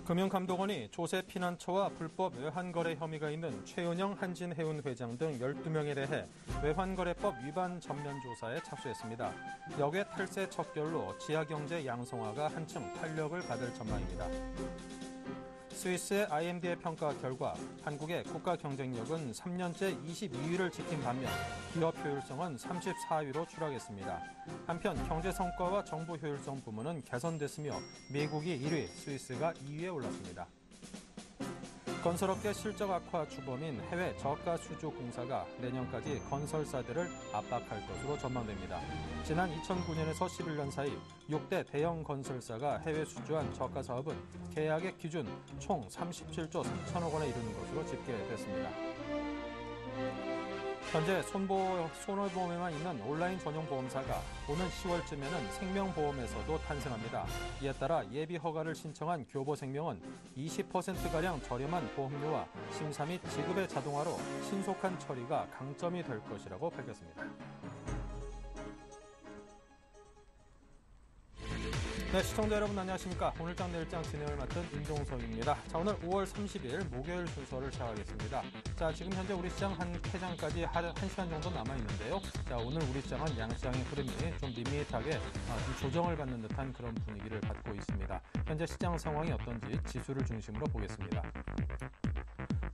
금융감독원이 조세 피난처와 불법 외환거래 혐의가 있는 최은영 한진해운 회장 등 12명에 대해 외환거래법 위반 전면조사에 착수했습니다. 역외 탈세 척결로 지하경제 양성화가 한층 탄력을 받을 전망입니다. 스위스의 IMD의 평가 결과 한국의 국가 경쟁력은 3년째 22위를 지킨 반면 기업 효율성은 34위로 추락했습니다. 한편 경제 성과와 정부 효율성 부문은 개선됐으며 미국이 1위, 스위스가 2위에 올랐습니다. 건설업계 실적 악화 주범인 해외 저가 수주 공사가 내년까지 건설사들을 압박할 것으로 전망됩니다. 지난 2009년에서 11년 사이 6대 대형 건설사가 해외 수주한 저가 사업은 계약액 기준 총 37조 3천억 원에 이르는 것으로 집계됐습니다. 현재 손해보험에만 있는 온라인 전용 보험사가 오는 10월쯤에는 생명보험에서도 탄생합니다. 이에 따라 예비 허가를 신청한 교보생명은 20%가량 저렴한 보험료와 심사 및 지급의 자동화로 신속한 처리가 강점이 될 것이라고 밝혔습니다. 네, 시청자 여러분 안녕하십니까. 오늘장 내일장 진행을 맡은 임종석입니다. 자, 오늘 5월 30일 목요일 순서를 시작하겠습니다. 자, 지금 현재 우리 시장 한 퇴장까지 1시간 정도 남아있는데요. 자, 오늘 우리 시장은 양시장의 흐름이 좀 밋밋하게 좀 조정을 받는 듯한 그런 분위기를 갖고 있습니다. 현재 시장 상황이 어떤지 지수를 중심으로 보겠습니다.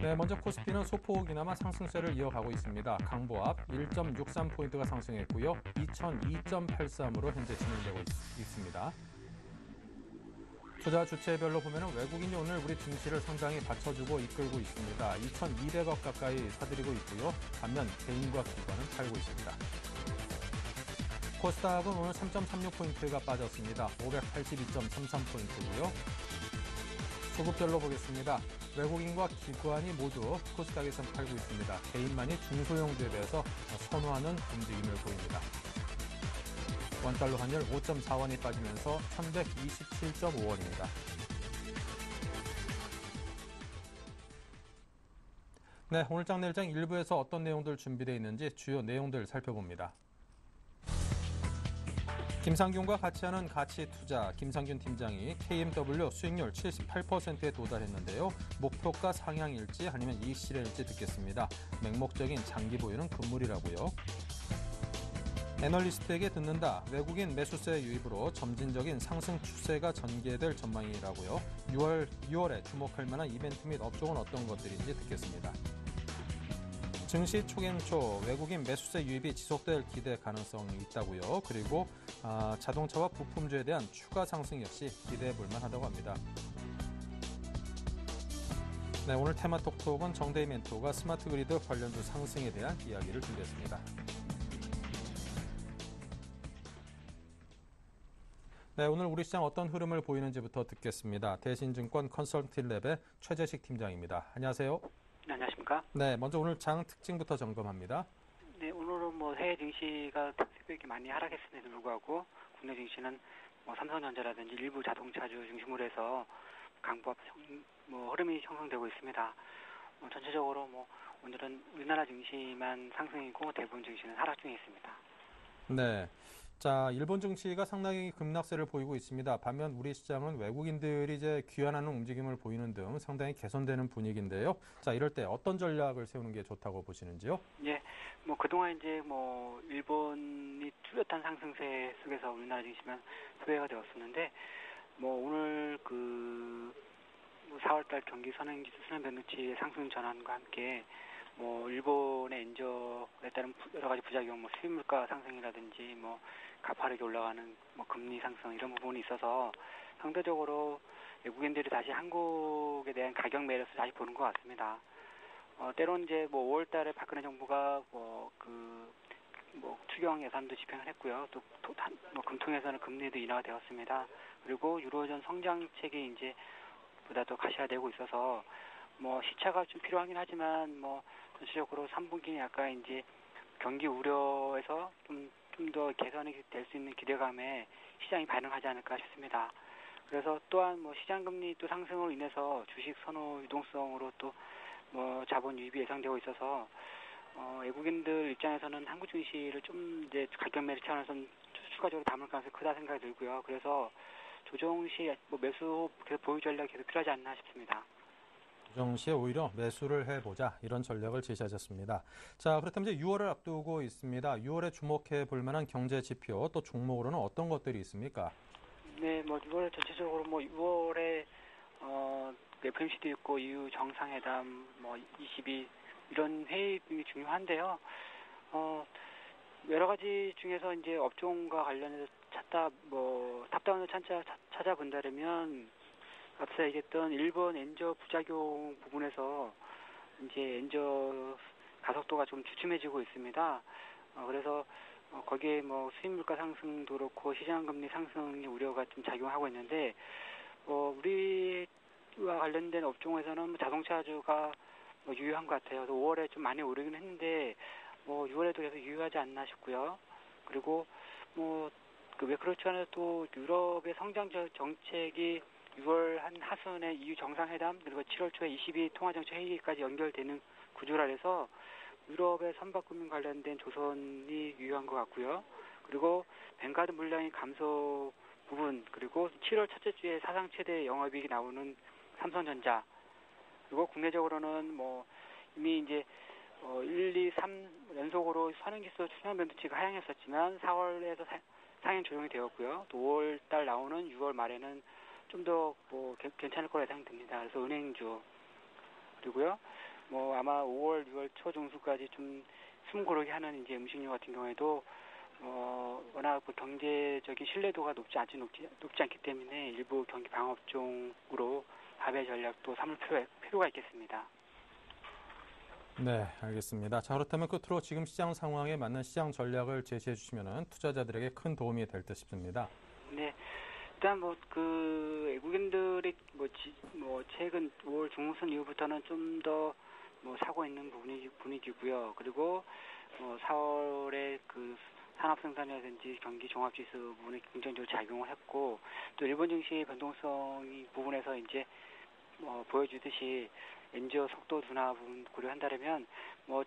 네, 먼저 코스피는 소폭이나마 상승세를 이어가고 있습니다. 강보합 1.63포인트가 상승했고요. 2002.83으로 현재 진행되고 있습니다. 투자 주체별로 보면 외국인이 오늘 우리 증시를 상당히 받쳐주고 이끌고 있습니다. 2,200억 가까이 사들이고 있고요. 반면 개인과 기관은 팔고 있습니다. 코스닥은 오늘 3.36포인트가 빠졌습니다. 582.33포인트고요. 수급별로 보겠습니다. 외국인과 기관이 모두 코스닥에서 팔고 있습니다. 개인만이 중소형주에 대해서 선호하는 움직임을 보입니다. 원달러 환율 5.4원이 빠지면서 1,127.5원입니다. 네, 오늘장 내일장 1부에서 어떤 내용들 준비되어 있는지 주요 내용들 살펴봅니다. 김상균과 같이 하는 가치 투자, 김상균 팀장이 KMW 수익률 78%에 도달했는데요. 목표가 상향일지 아니면 이익 실현일지 듣겠습니다. 맹목적인 장기 보유는 금물이라고요. 애널리스트에게 듣는다. 외국인 매수세 유입으로 점진적인 상승 추세가 전개될 전망이라고요. 6월에 주목할 만한 이벤트 및 업종은 어떤 것들인지 듣겠습니다. 증시 초갱초 외국인 매수세 유입이 지속될 기대 가능성이 있다고요. 그리고 자동차와 부품주에 대한 추가 상승 역시 기대해 볼 만하다고 합니다. 네, 오늘 테마톡톡은 정대희 멘토가 스마트 그리드 관련주 상승에 대한 이야기를 준비했습니다. 네, 오늘 우리 시장 어떤 흐름을 보이는지부터 듣겠습니다. 대신증권 컨설팅랩의 최재식 팀장입니다. 안녕하세요. 네, 안녕하십니까? 네, 먼저 오늘 장 특징부터 점검합니다. 네, 오늘은 해외 증시가 새벽에 많이 하락했음에도 불구하고 국내 증시는 삼성전자라든지 일부 자동차주 중심으로 해서 강보합 흐름이 형성되고 있습니다. 전체적으로 오늘은 우리나라 증시만 상승이고 대부분 증시는 하락 중에 있습니다. 네. 자, 일본 증시가 상당히 급락세를 보이고 있습니다. 반면 우리 시장은 외국인들이 이제 귀환하는 움직임을 보이는 등 상당히 개선되는 분위기인데요. 자, 이럴 때 어떤 전략을 세우는 게 좋다고 보시는지요? 예, 그동안 이제 일본이 뚜렷한 상승세 속에서 우리나라 증시만 소외가 되었었는데, 오늘 4월달 경기 선행지수 수면 변동치의 상승 전환과 함께 일본의 엔저에 따른 여러 가지 부작용, 수입물가 상승이라든지, 가파르게 올라가는 금리 상승 이런 부분이 있어서 상대적으로 외국인들이 다시 한국에 대한 가격 매력을 다시 보는 것 같습니다. 때론 이제 5월달에 박근혜 정부가 추경 예산도 집행을 했고요. 또 금통에서는 금리도 인하가 되었습니다. 그리고 유로존 성장책이 이제 보다 더 가시화되고 있어서 시차가 좀 필요하긴 하지만 전체적으로 3분기는 약간 이제 경기 우려에서 좀 더 개선이 될 수 있는 기대감에 시장이 반응하지 않을까 싶습니다. 그래서 또한 시장 금리 또 상승으로 인해서 주식 선호 유동성으로 또 자본 유입이 예상되고 있어서 외국인들 입장에서는 한국 증시를 좀 이제 가격 매력 차원에서 추가적으로 담을 가능성이 크다 생각이 들고요. 그래서 조정 시 뭐 매수 계속 보유 전략이 계속 필요하지 않나 싶습니다. 조정 시에 오히려 매수를 해보자 이런 전략을 제시하셨습니다. 자, 그렇다면 이제 6월을 앞두고 있습니다. 6월에 주목해 볼 만한 경제 지표 또 종목으로는 어떤 것들이 있습니까? 네, 뭐 6월 전체적으로 뭐 6월에 FMC도 있고 EU 정상회담 뭐 22 이런 회의 등이 중요한데요. 어, 여러 가지 중에서 이제 업종과 관련해서 탑다운을 찾아본다면 앞서 얘기했던 일본 엔저 부작용 부분에서 이제 엔저 가속도가 좀 주춤해지고 있습니다. 그래서 거기에 뭐 수입 물가 상승도 그렇고 시장 금리 상승의 우려가 좀 작용하고 있는데 우리와 관련된 업종에서는 뭐 자동차주가 뭐 유효한 것 같아요. 5월에 좀 많이 오르긴 했는데 6월에도 계속 유효하지 않나 싶고요. 그리고 왜 그렇지 않아도 또 유럽의 성장 정책이 6월 한 하순에 EU 정상회담 그리고 7월 초에 22 통화정책 회의까지 연결되는 구조라 해서 유럽의 선박금융 관련된 조선이 유효한 것 같고요. 그리고 뱅가드 물량의 감소 부분 그리고 7월 첫째 주에 사상 최대 영업이익이 나오는 삼성전자 그리고 국내적으로는 이미 이제 1, 2, 3 연속으로 선행지수 수명 변동치가 하향했었지만 4월에서 상향 조정이 되었고요. 또 5월 달 나오는 6월 말에는 좀 더 괜찮을 거라 예상됩니다. 그래서 은행주 그리고요. 아마 5월, 6월 초 중순까지 좀 숨 고르게 하는 이제 음식료 같은 경우에도 워낙 경제적인 신뢰도가 높지 않기 때문에 일부 경기 방어업종으로 밥의 전략도 삼을 필요가 있겠습니다. 네, 알겠습니다. 자, 그렇다면 끝으로 지금 시장 상황에 맞는 시장 전략을 제시해 주시면 투자자들에게 큰 도움이 될 듯 싶습니다. 네. 일단 외국인들이 최근 5월 중순 이후부터는 좀 더 사고 있는 분위기고요. 그리고 4월에 그 산업 생산이라든지 경기 종합지수 부분이 긍정적으로 작용을 했고 또 일본 증시 변동성이 부분에서 이제 보여주듯이 엔저 속도 둔화 부분 고려한다면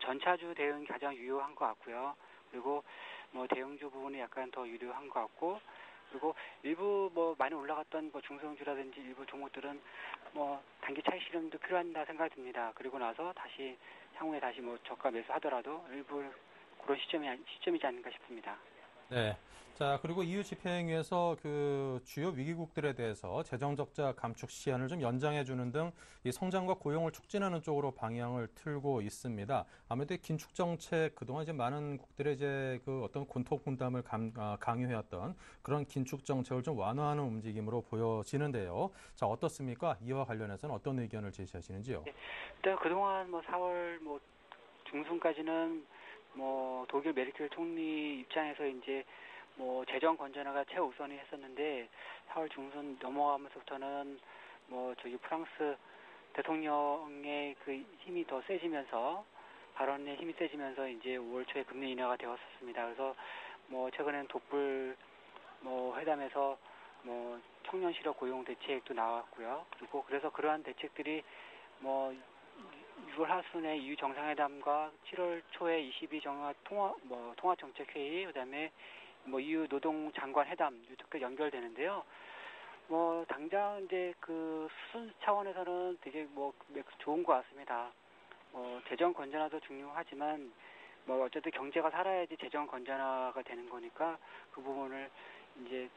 전차주 대응이 가장 유효한 것 같고요. 그리고 대형주 부분이 약간 더 유효한 것 같고 그리고 일부 많이 올라갔던 중소형주라든지 일부 종목들은 단기 차익 실현도 필요한다 생각이 듭니다. 그리고 나서 향후에 다시 저가 매수하더라도 일부 그런 시점이지 않는가 싶습니다. 네. 자, 그리고 EU 집행위에서 그 주요 위기국들에 대해서 재정 적자 감축 시한을 좀 연장해 주는 등 이 성장과 고용을 촉진하는 쪽으로 방향을 틀고 있습니다. 아무래도 긴축 정책 그동안 이제 많은 국들의 이제 그 어떤 군토 분담을 강요해왔던 그런 긴축 정책을 좀 완화하는 움직임으로 보여지는데요. 자, 어떻습니까? 이와 관련해서는 어떤 의견을 제시하시는지요? 네. 일단 그동안 4월 중순까지는 독일 메르켈 총리 입장에서 이제 재정 건전화가 최우선이 했었는데 4월 중순 넘어가면서부터는 저기 프랑스 대통령의 그 힘이 더 세지면서 발언의 힘이 세지면서 이제 5월 초에 금리 인하가 되었었습니다. 그래서 최근에는 독불 회담에서 청년 실업 고용 대책도 나왔고요. 그래서 그러한 대책들이 6월 하순에 EU 정상회담과 7월 초에 22 통화 정책 회의 그다음에 EU 노동 장관 회담 이렇게 연결되는데요. 당장 이제 그 수순 차원에서는 되게 좋은 것 같습니다. 재정 건전화도 중요하지만 어쨌든 경제가 살아야지 재정 건전화가 되는 거니까 그 부분을 이제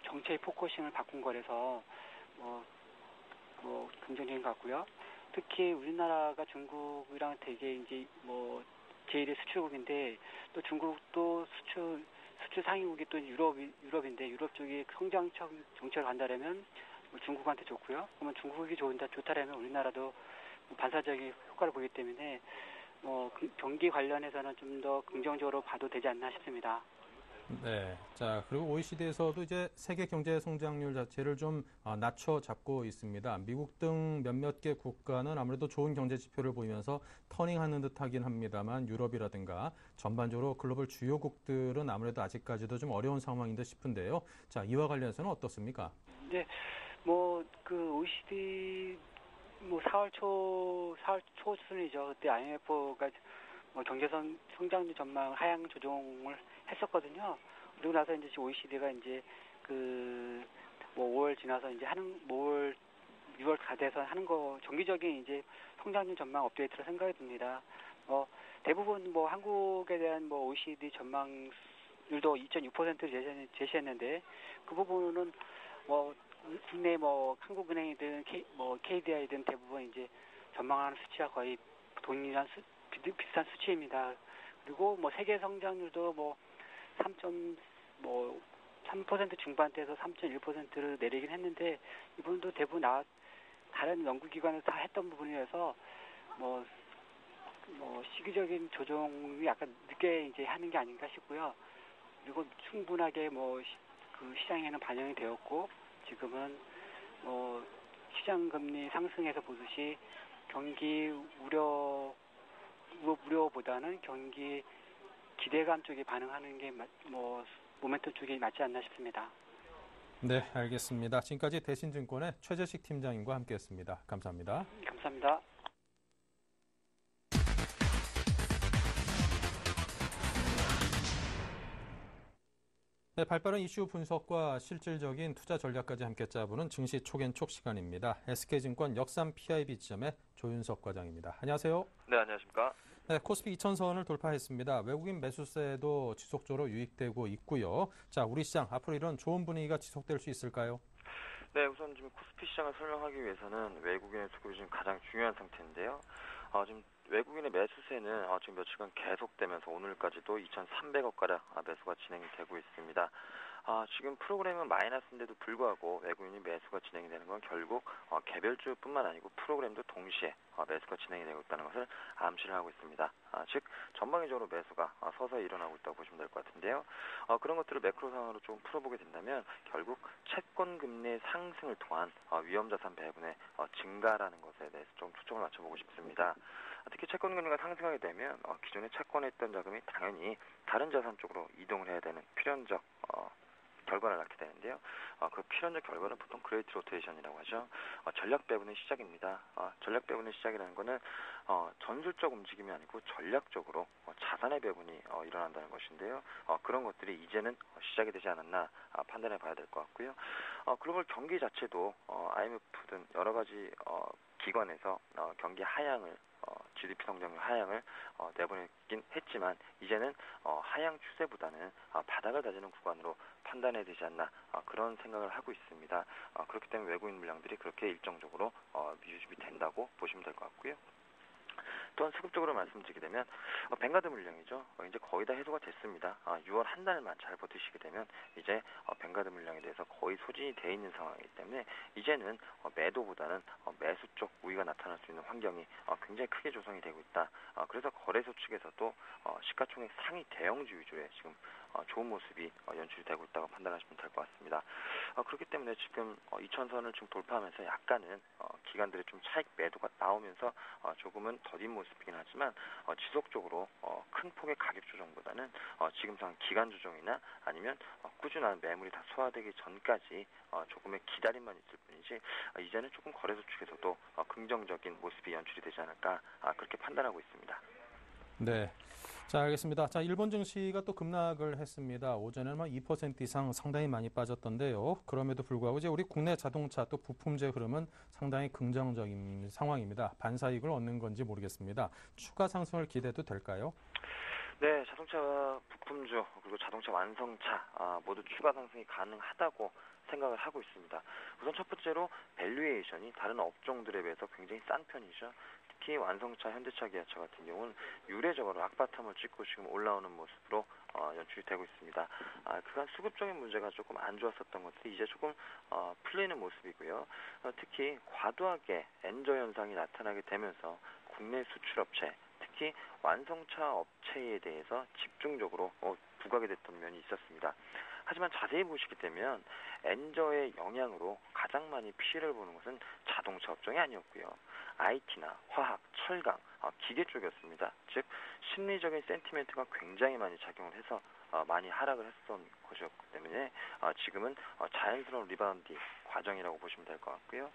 정책의 포커싱을 바꾼 거라서 긍정적인 것 같고요. 특히 우리나라가 중국이랑 되게 이제 제1의 수출국인데 또 중국도 수출 상위국이 또 유럽인데 유럽 쪽이 성장 정책을 간다라면 중국한테 좋고요. 그러면 중국이 좋다라면 우리나라도 반사적인 효과를 보기 때문에 경기 관련해서는 좀 더 긍정적으로 봐도 되지 않나 싶습니다. 네. 자, 그리고 OECD에서도 이제 세계 경제 성장률 자체를 좀 낮춰 잡고 있습니다. 미국 등 몇몇 개 국가는 아무래도 좋은 경제 지표를 보이면서 터닝하는 듯 하긴 합니다만 유럽이라든가 전반적으로 글로벌 주요국들은 아무래도 아직까지도 좀 어려운 상황인 듯 싶은데요. 자, 이와 관련해서는 어떻습니까? 네. 그 OECD 4월 초 수준이죠. 그때 IMF가 경제 성장률 전망 하향 조정을 했었거든요. 그리고 나서 이제 OECD가 이제 그 뭐 5월 지나서 이제 하는 5월 6월 다 돼서 하는 거 정기적인 이제 성장률 전망 업데이트로 생각이 듭니다. 대부분 뭐 한국에 대한 뭐 OECD 전망률도 2.6%를 제시했는데 그 부분은 뭐 국내 뭐 한국은행이든 KDI든 대부분 이제 전망하는 수치가 거의 동일한 비슷한 수치입니다. 그리고 뭐 세계 성장률도 뭐 3% 중반대에서 3.1%를 내리긴 했는데 이분도 대부분 다른 연구기관에서 다 했던 부분이어서 뭐 시기적인 조정이 약간 늦게 이제 하는 게 아닌가 싶고요. 그리고 충분하게 그 시장에는 반영이 되었고 지금은 시장 금리 상승에서 보듯이 경기 우려보다는 경기 기대감 쪽에 반응하는 게 모멘텀 쪽이 맞지 않나 싶습니다. 네, 알겠습니다. 지금까지 대신증권의 최재식 팀장님과 함께했습니다. 감사합니다. 감사합니다. 네, 발빠른 이슈 분석과 실질적인 투자 전략까지 함께 짜보는 증시 촉앤촉 시간입니다. SK증권 역삼 PIB 지점의 조윤석 과장입니다. 안녕하세요. 네, 안녕하십니까. 네, 코스피 2000선을 돌파했습니다. 외국인 매수세도 지속적으로 유입되고 있고요. 자, 우리 시장 앞으로 이런 좋은 분위기가 지속될 수 있을까요? 네, 우선 지금 코스피 시장을 설명하기 위해서는 외국인의 수급이 지금 가장 중요한 상태인데요. 지금 외국인의 매수세는 지금 며칠간 계속되면서 오늘까지도 2,300억 가량 매수가 진행이 되고 있습니다. 지금 프로그램은 마이너스인데도 불구하고 외국인이 매수가 진행이 되는 건 결국 개별주뿐만 아니고 프로그램도 동시에 매수가 진행이 되고 있다는 것을 암시를 하고 있습니다. 즉 전방위적으로 매수가 서서히 일어나고 있다고 보시면 될 것 같은데요. 그런 것들을 매크로 상으로 좀 풀어보게 된다면 결국 채권 금리의 상승을 통한 위험자산 배분의 증가라는 것에 대해서 좀 초점을 맞춰보고 싶습니다. 특히 채권 금리가 상승하게 되면 기존에 채권에 있던 자금이 당연히 다른 자산 쪽으로 이동을 해야 되는 필연적 결과를 낳게 되는데요. 그 필연적 결과는 보통 그레이트 로테이션이라고 하죠. 전략 배분의 시작입니다. 전략 배분의 시작이라는 것은 전술적 움직임이 아니고 전략적으로 자산의 배분이 일어난다는 것인데요. 그런 것들이 이제는 시작이 되지 않았나 판단해 봐야 될 것 같고요. 글로벌 경기 자체도 IMF 등 여러 가지 기관에서 경기 하향을 GDP 성장률 하향을 내보내긴 했지만 이제는 하향 추세보다는 바닥을 다지는 구간으로 판단해야 되지 않나 그런 생각을 하고 있습니다. 그렇기 때문에 외국인 물량들이 그렇게 일정적으로 유입이 된다고 보시면 될 것 같고요. 또한 수급적으로 말씀드리게 되면 뱅가드 물량이죠. 이제 거의 다 해소가 됐습니다. 6월 한 달만 잘 버티시게 되면 이제 뱅가드 물량에 대해서 거의 소진이 되어 있는 상황이기 때문에 이제는 매도보다는 매수 쪽 우위가 나타날 수 있는 환경이 굉장히 크게 조성이 되고 있다. 그래서 거래소 측에서도 시가총액 상위 대형주 위주의 지금 좋은 모습이 연출이 되고 있다고 판단하시면 될 것 같습니다. 그렇기 때문에 지금 2000선을 좀 돌파하면서 약간은 기관들의 좀 차익 매도가 나오면서 조금은 더딘 모습이긴 하지만 지속적으로 큰 폭의 가격 조정보다는 지금 상황 기간 조정이나 아니면 꾸준한 매물이 다 소화되기 전까지 조금의 기다림만 있을 뿐이지 이제는 조금 거래소 측에서도 긍정적인 모습이 연출이 되지 않을까 그렇게 판단하고 있습니다. 네. 자, 알겠습니다. 자, 일본 증시가 또 급락을 했습니다. 오전에는 2% 이상 상당히 많이 빠졌던데요. 그럼에도 불구하고 이제 우리 국내 자동차 또 부품재 흐름은 상당히 긍정적인 상황입니다. 반사이익을 얻는 건지 모르겠습니다. 추가 상승을 기대도 될까요? 네, 자동차 부품주 그리고 자동차 완성차 모두 추가 상승이 가능하다고 생각을 하고 있습니다. 우선 첫 번째로 밸류에이션이 다른 업종들에 비해서 굉장히 싼 편이죠. 특히 완성차, 현대차, 기아차 같은 경우는 유례적으로 악바텀을 찍고 지금 올라오는 모습으로 연출이 되고 있습니다. 그간 수급적인 문제가 조금 안 좋았었던 것들이 이제 조금 풀리는 모습이고요. 특히 과도하게 엔저 현상이 나타나게 되면서 국내 수출업체 특히 완성차 업체에 대해서 집중적으로 부각이 됐던 면이 있었습니다. 하지만 자세히 보시게 되면 엔저의 영향으로 가장 많이 피해를 보는 것은 자동차 업종이 아니었고요. IT나 화학, 철강, 기계 쪽이었습니다. 즉 심리적인 센티멘트가 굉장히 많이 작용을 해서 많이 하락을 했었던 것이었기 때문에 지금은 자연스러운 리바운드 과정이라고 보시면 될 것 같고요.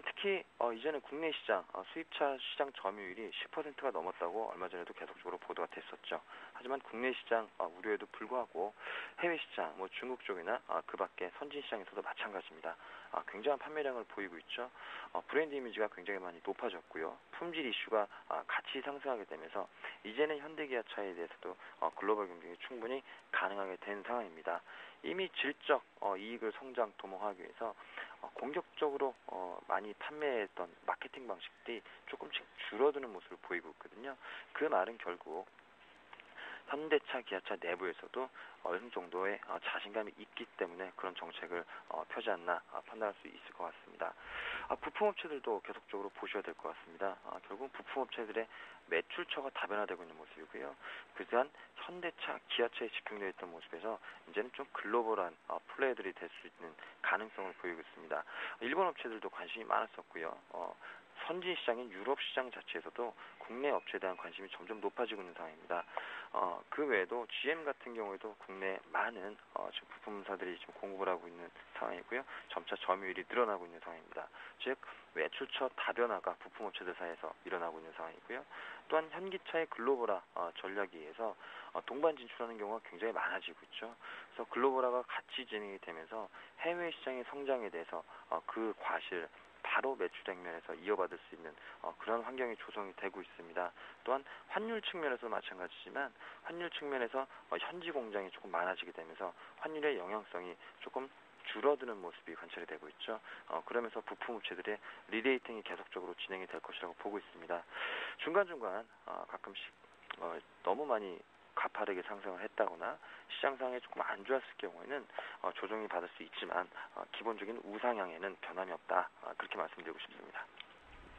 특히 이제는 국내 시장 수입차 시장 점유율이 10%가 넘었다고 얼마 전에도 계속적으로 보도가 됐었죠. 하지만 국내 시장 우려에도 불구하고 해외 시장, 뭐 중국 쪽이나 그 밖에 선진 시장에서도 마찬가지입니다. 굉장한 판매량을 보이고 있죠. 브랜드 이미지가 굉장히 많이 높아졌고요. 품질 이슈가 같이 상승하게 되면서 이제는 현대기아차에 대해서도 글로벌 경쟁이 충분히 가능하게 된 상황입니다. 이미 질적 이익을 성장 도모하기 위해서 공격적으로 많이 판매했던 마케팅 방식들이 조금씩 줄어드는 모습을 보이고 있거든요. 그 말은 결국 현대차, 기아차 내부에서도 어느 정도의 자신감이 있기 때문에 그런 정책을 펴지 않나 판단할 수 있을 것 같습니다. 부품업체들도 계속적으로 보셔야 될 것 같습니다. 결국 부품업체들의 매출처가 다변화되고 있는 모습이고요. 그간 현대차, 기아차에 집중되어 있던 모습에서 이제는 좀 글로벌한 플레이들이 될 수 있는 가능성을 보이고 있습니다. 일본 업체들도 관심이 많았었고요. 선진 시장인 유럽 시장 자체에서도 국내 업체에 대한 관심이 점점 높아지고 있는 상황입니다. 그 외에도 GM 같은 경우에도 국내 많은 지금 부품사들이 지금 공급을 하고 있는 상황이고요. 점차 점유율이 늘어나고 있는 상황입니다. 즉 매출처 다변화가 부품업체들 사이에서 일어나고 있는 상황이고요. 또한 현기차의 글로벌화 전략에 의해서 동반 진출하는 경우가 굉장히 많아지고 있죠. 그래서 글로벌화가 같이 진행이 되면서 해외 시장의 성장에 대해서 그 과실 바로 매출 액면에서 이어받을 수 있는 그런 환경이 조성이 되고 있습니다. 또한 환율 측면에서 마찬가지지만 환율 측면에서 현지 공장이 조금 많아지게 되면서 환율의 영향성이 조금 줄어드는 모습이 관찰이 되고 있죠. 그러면서 부품업체들의 리레이팅이 계속적으로 진행이 될 것이라고 보고 있습니다. 중간중간 가끔씩 너무 많이 가파르게 상승을 했다거나 시장 상황이 조금 안 좋았을 경우에는 조정이 받을 수 있지만 기본적인 우상향에는 변함이 없다. 그렇게 말씀드리고 싶습니다.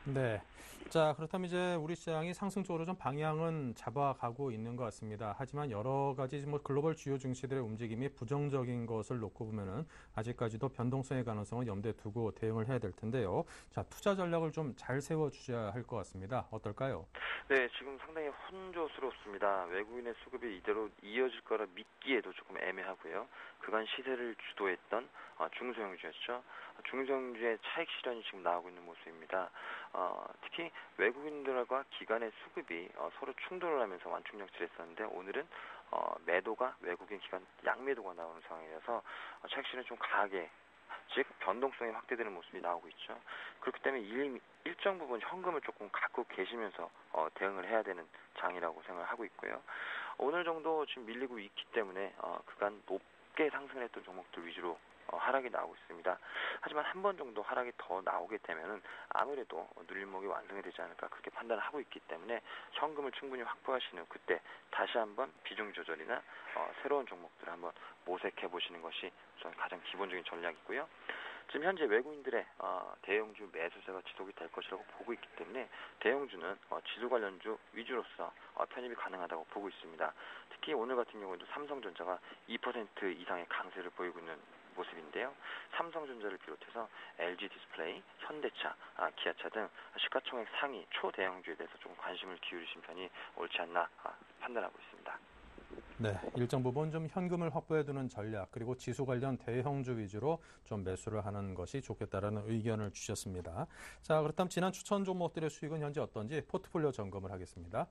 네. 자, 그렇다면 이제 우리 시장이 상승 쪽으로 좀 방향은 잡아가고 있는 것 같습니다. 하지만 여러 가지 뭐 글로벌 주요 증시들의 움직임이 부정적인 것을 놓고 보면은 아직까지도 변동성의 가능성을 염두에 두고 대응을 해야 될 텐데요. 자, 투자 전략을 좀 잘 세워주셔야 할 것 같습니다. 어떨까요? 네, 지금 상당히 혼조스럽습니다. 외국인의 수급이 이대로 이어질 거라 믿기에도 조금 애매하고요. 그간 시세를 주도했던 중소형주였죠. 중소형주의 차익 실현이 지금 나오고 있는 모습입니다. 특히 외국인들과 기관의 수급이 서로 충돌을 하면서 완충정치를 했었는데 오늘은 매도가 외국인 기관 양매도가 나오는 상황이라서 차익 실현이 좀 강하게 즉 변동성이 확대되는 모습이 나오고 있죠. 그렇기 때문에 일정 부분 현금을 조금 갖고 계시면서 대응을 해야 되는 장이라고 생각을 하고 있고요. 오늘 정도 지금 밀리고 있기 때문에 그간 높게 상승했던 종목들 위주로 하락이 나오고 있습니다. 하지만 한 번 정도 하락이 더 나오게 되면은 아무래도 누릴목이 완성이 되지 않을까 그렇게 판단을 하고 있기 때문에 현금을 충분히 확보하시는 그때 다시 한번 비중 조절이나 새로운 종목들을 한번 모색해 보시는 것이 우선 가장 기본적인 전략이고요. 지금 현재 외국인들의 대형주 매수세가 지속이 될 것이라고 보고 있기 때문에 대형주는 지수 관련주 위주로서 편입이 가능하다고 보고 있습니다. 특히 오늘 같은 경우에도 삼성전자가 2% 이상의 강세를 보이고 있는 모습인데요. 삼성전자를 비롯해서 LG 디스플레이, 현대차, 기아차 등 시가총액 상위 초대형주에 대해서 좀 관심을 기울이신 편이 옳지 않나 판단하고 있습니다. 네, 일정 부분 좀 현금을 확보해두는 전략 그리고 지수 관련 대형주 위주로 좀 매수를 하는 것이 좋겠다라는 의견을 주셨습니다. 자, 그렇다면 지난 추천 종목들의 수익은 현재 어떤지 포트폴리오 점검을 하겠습니다.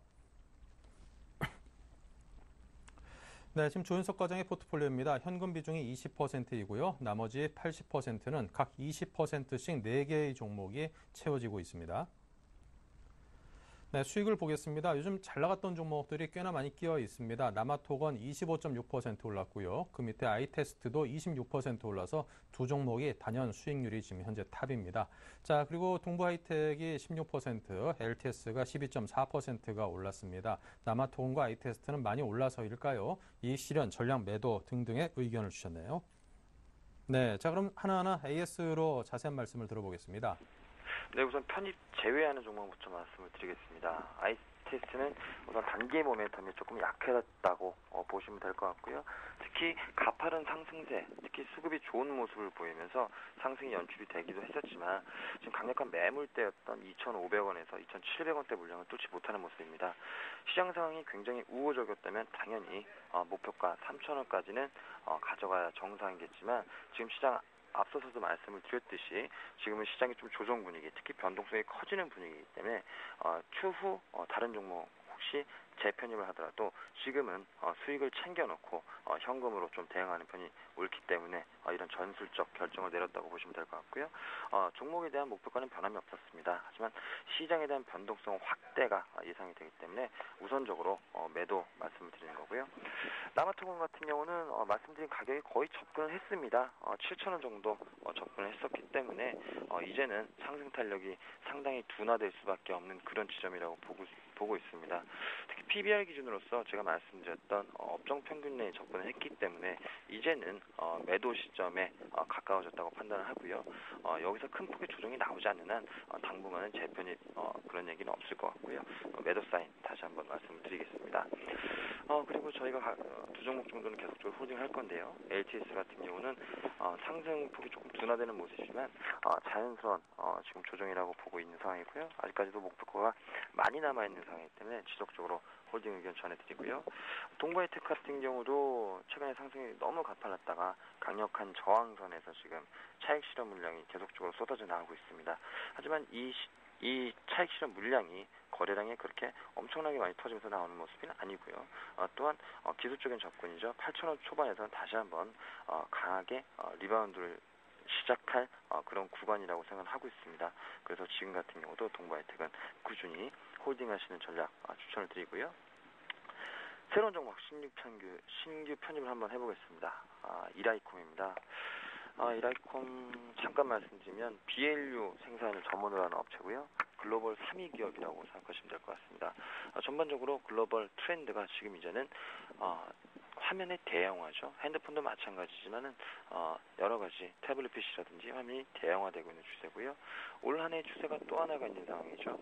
네, 지금 조윤석 과장의 포트폴리오입니다. 현금 비중이 20%이고요. 나머지 80%는 각 20%씩 4개의 종목이 채워지고 있습니다. 네, 수익을 보겠습니다. 요즘 잘 나갔던 종목들이 꽤나 많이 끼어 있습니다. 남아토건 25.6% 올랐고요. 그 밑에 아이테스트도 26% 올라서 두 종목이 단연 수익률이 지금 현재 탑입니다. 자, 그리고 동부하이텍이 16%, LTS가 12.4%가 올랐습니다. 남아토건과 아이테스트는 많이 올라서일까요? 이익 실현, 전략 매도 등등의 의견을 주셨네요. 네, 자, 그럼 하나하나 AS로 자세한 말씀을 들어보겠습니다. 네, 우선 편입 제외하는 종목부터 말씀을 드리겠습니다. 아이테스트는 우선 단기 모멘텀이 조금 약해졌다고 보시면 될 것 같고요. 특히 가파른 상승세, 특히 수급이 좋은 모습을 보이면서 상승이 연출이 되기도 했었지만 지금 강력한 매물대였던 2,500원에서 2,700원대 물량을 뚫지 못하는 모습입니다. 시장 상황이 굉장히 우호적이었다면 당연히 목표가 3,000원까지는 가져가야 정상이겠지만 지금 시장 앞서서도 말씀을 드렸듯이 지금은 시장이 좀 조정 분위기, 특히 변동성이 커지는 분위기이기 때문에 추후 다른 종목 혹시 재편입을 하더라도 지금은 수익을 챙겨놓고 현금으로 좀 대응하는 편이 옳기 때문에 이런 전술적 결정을 내렸다고 보시면 될 것 같고요. 종목에 대한 목표가는 변함이 없었습니다. 하지만 시장에 대한 변동성 확대가 예상이 되기 때문에 우선적으로 매도 말씀을 드리는 거고요. 남아통운 같은 경우는 말씀드린 가격이 거의 접근을 했습니다. 7,000원 정도 접근을 했었기 때문에 이제는 상승 탄력이 상당히 둔화될 수밖에 없는 그런 지점이라고 보고 있습니다. 특히 PBR 기준으로서 제가 말씀드렸던 업종 평균 내에 접근을 했기 때문에 이제는 매도 시점에 가까워졌다고 판단을 하고요. 여기서 큰 폭의 조정이 나오지 않는 한 당분간은 재편입 그런 얘기는 없을 것 같고요. 매도 사인 다시 한번 말씀을 드리겠습니다. 그리고 저희가 두 종목 정도는 계속적으로 홀딩을 할 건데요. LTS 같은 경우는 상승폭이 조금 둔화되는 모습이지만 자연스러운 지금 조정이라고 보고 있는 상황이고요. 아직까지도 목표가가 많이 남아있는 상황이기 때문에 지속적으로 홀딩 의견 전해드리고요. 동바이텍 같은 경우도 최근에 상승이 너무 가팔랐다가 강력한 저항선에서 지금 차익 실현 물량이 계속적으로 쏟아져 나오고 있습니다. 하지만 이 차익 실현 물량이 거래량에 그렇게 엄청나게 많이 터지면서 나오는 모습은 아니고요. 또한 기술적인 접근이죠. 8,000원 초반에서는 다시 한번 강하게 리바운드를 시작할 그런 구간이라고 생각을 하고 있습니다. 그래서 지금 같은 경우도 동바이텍은 꾸준히 홀딩하시는 전략 추천을 드리고요. 새로운 종목 신규 편입을 한번 해보겠습니다. 이라이콤입니다. 이라이콤 잠깐 말씀드리면 BLU 생산을 전문으로 하는 업체고요. 글로벌 3위 기업이라고 생각하시면 될 것 같습니다. 전반적으로 글로벌 트렌드가 지금 이제는 화면의 대형화죠. 핸드폰도 마찬가지지만은 여러 가지 태블릿 PC라든지 화면이 대형화되고 있는 추세고요. 올 한 해 추세가 또 하나가 있는 상황이죠.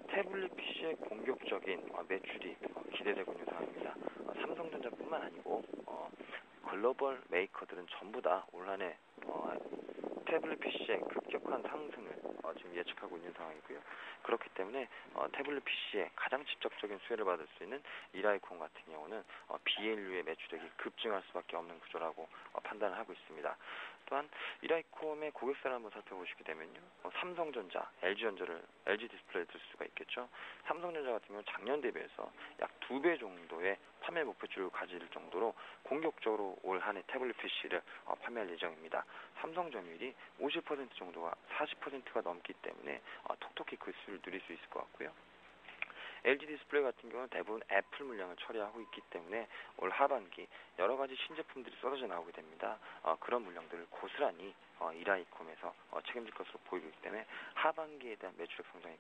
태블릿 PC의 공격적인 매출이 기대되고 있는 상황입니다. 삼성전자뿐만 아니고 글로벌 메이커들은 전부 다 올 한 해 태블릿 PC의 급격한 상승을 지금 예측하고 있는 상황이고요. 그렇기 때문에 태블릿 PC에 가장 직접적인 수혜를 받을 수 있는 이라이콘 같은 경우는 BLU의 매출액이 급증할 수밖에 없는 구조라고 판단을 하고 있습니다. 또한 이라이콤의 고객사를 한번 살펴보시게 되면요. 삼성전자, LG 디스플레이를 들 수가 있겠죠. 삼성전자 같은 경우는 작년 대비해서 약 2배 정도의 판매 목표치를 가질 정도로 공격적으로 올 한 해 태블릿 PC를 판매할 예정입니다. 삼성 점유율이 50% 정도가 40%가 넘기 때문에 톡톡히 그 수를 누릴 수 있을 것 같고요. LG 디스플레이 같은 경우는 대부분 애플 물량을 처리하고 있기 때문에 올 하반기 여러 가지 신제품들이 쏟아져 나오게 됩니다. 그런 물량들을 고스란히 이라이콤에서 책임질 것으로 보이기 때문에 하반기에 대한 매출액 성장이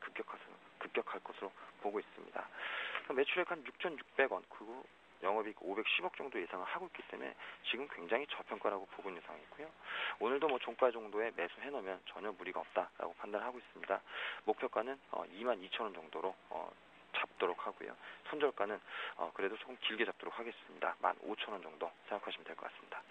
급격할 것으로 보고 있습니다. 매출액 한 6,600원, 그리고 영업이익 510억 정도 예상을 하고 있기 때문에 지금 굉장히 저평가라고 보고 있는 상황이고요. 오늘도 종가 정도에 매수해 놓으면 전혀 무리가 없다라고 판단하고 있습니다. 목표가는 22,000원 정도로 잡도록 하고요. 손절가는 그래도 조금 길게 잡도록 하겠습니다. 15,000원 정도 생각하시면 될 것 같습니다.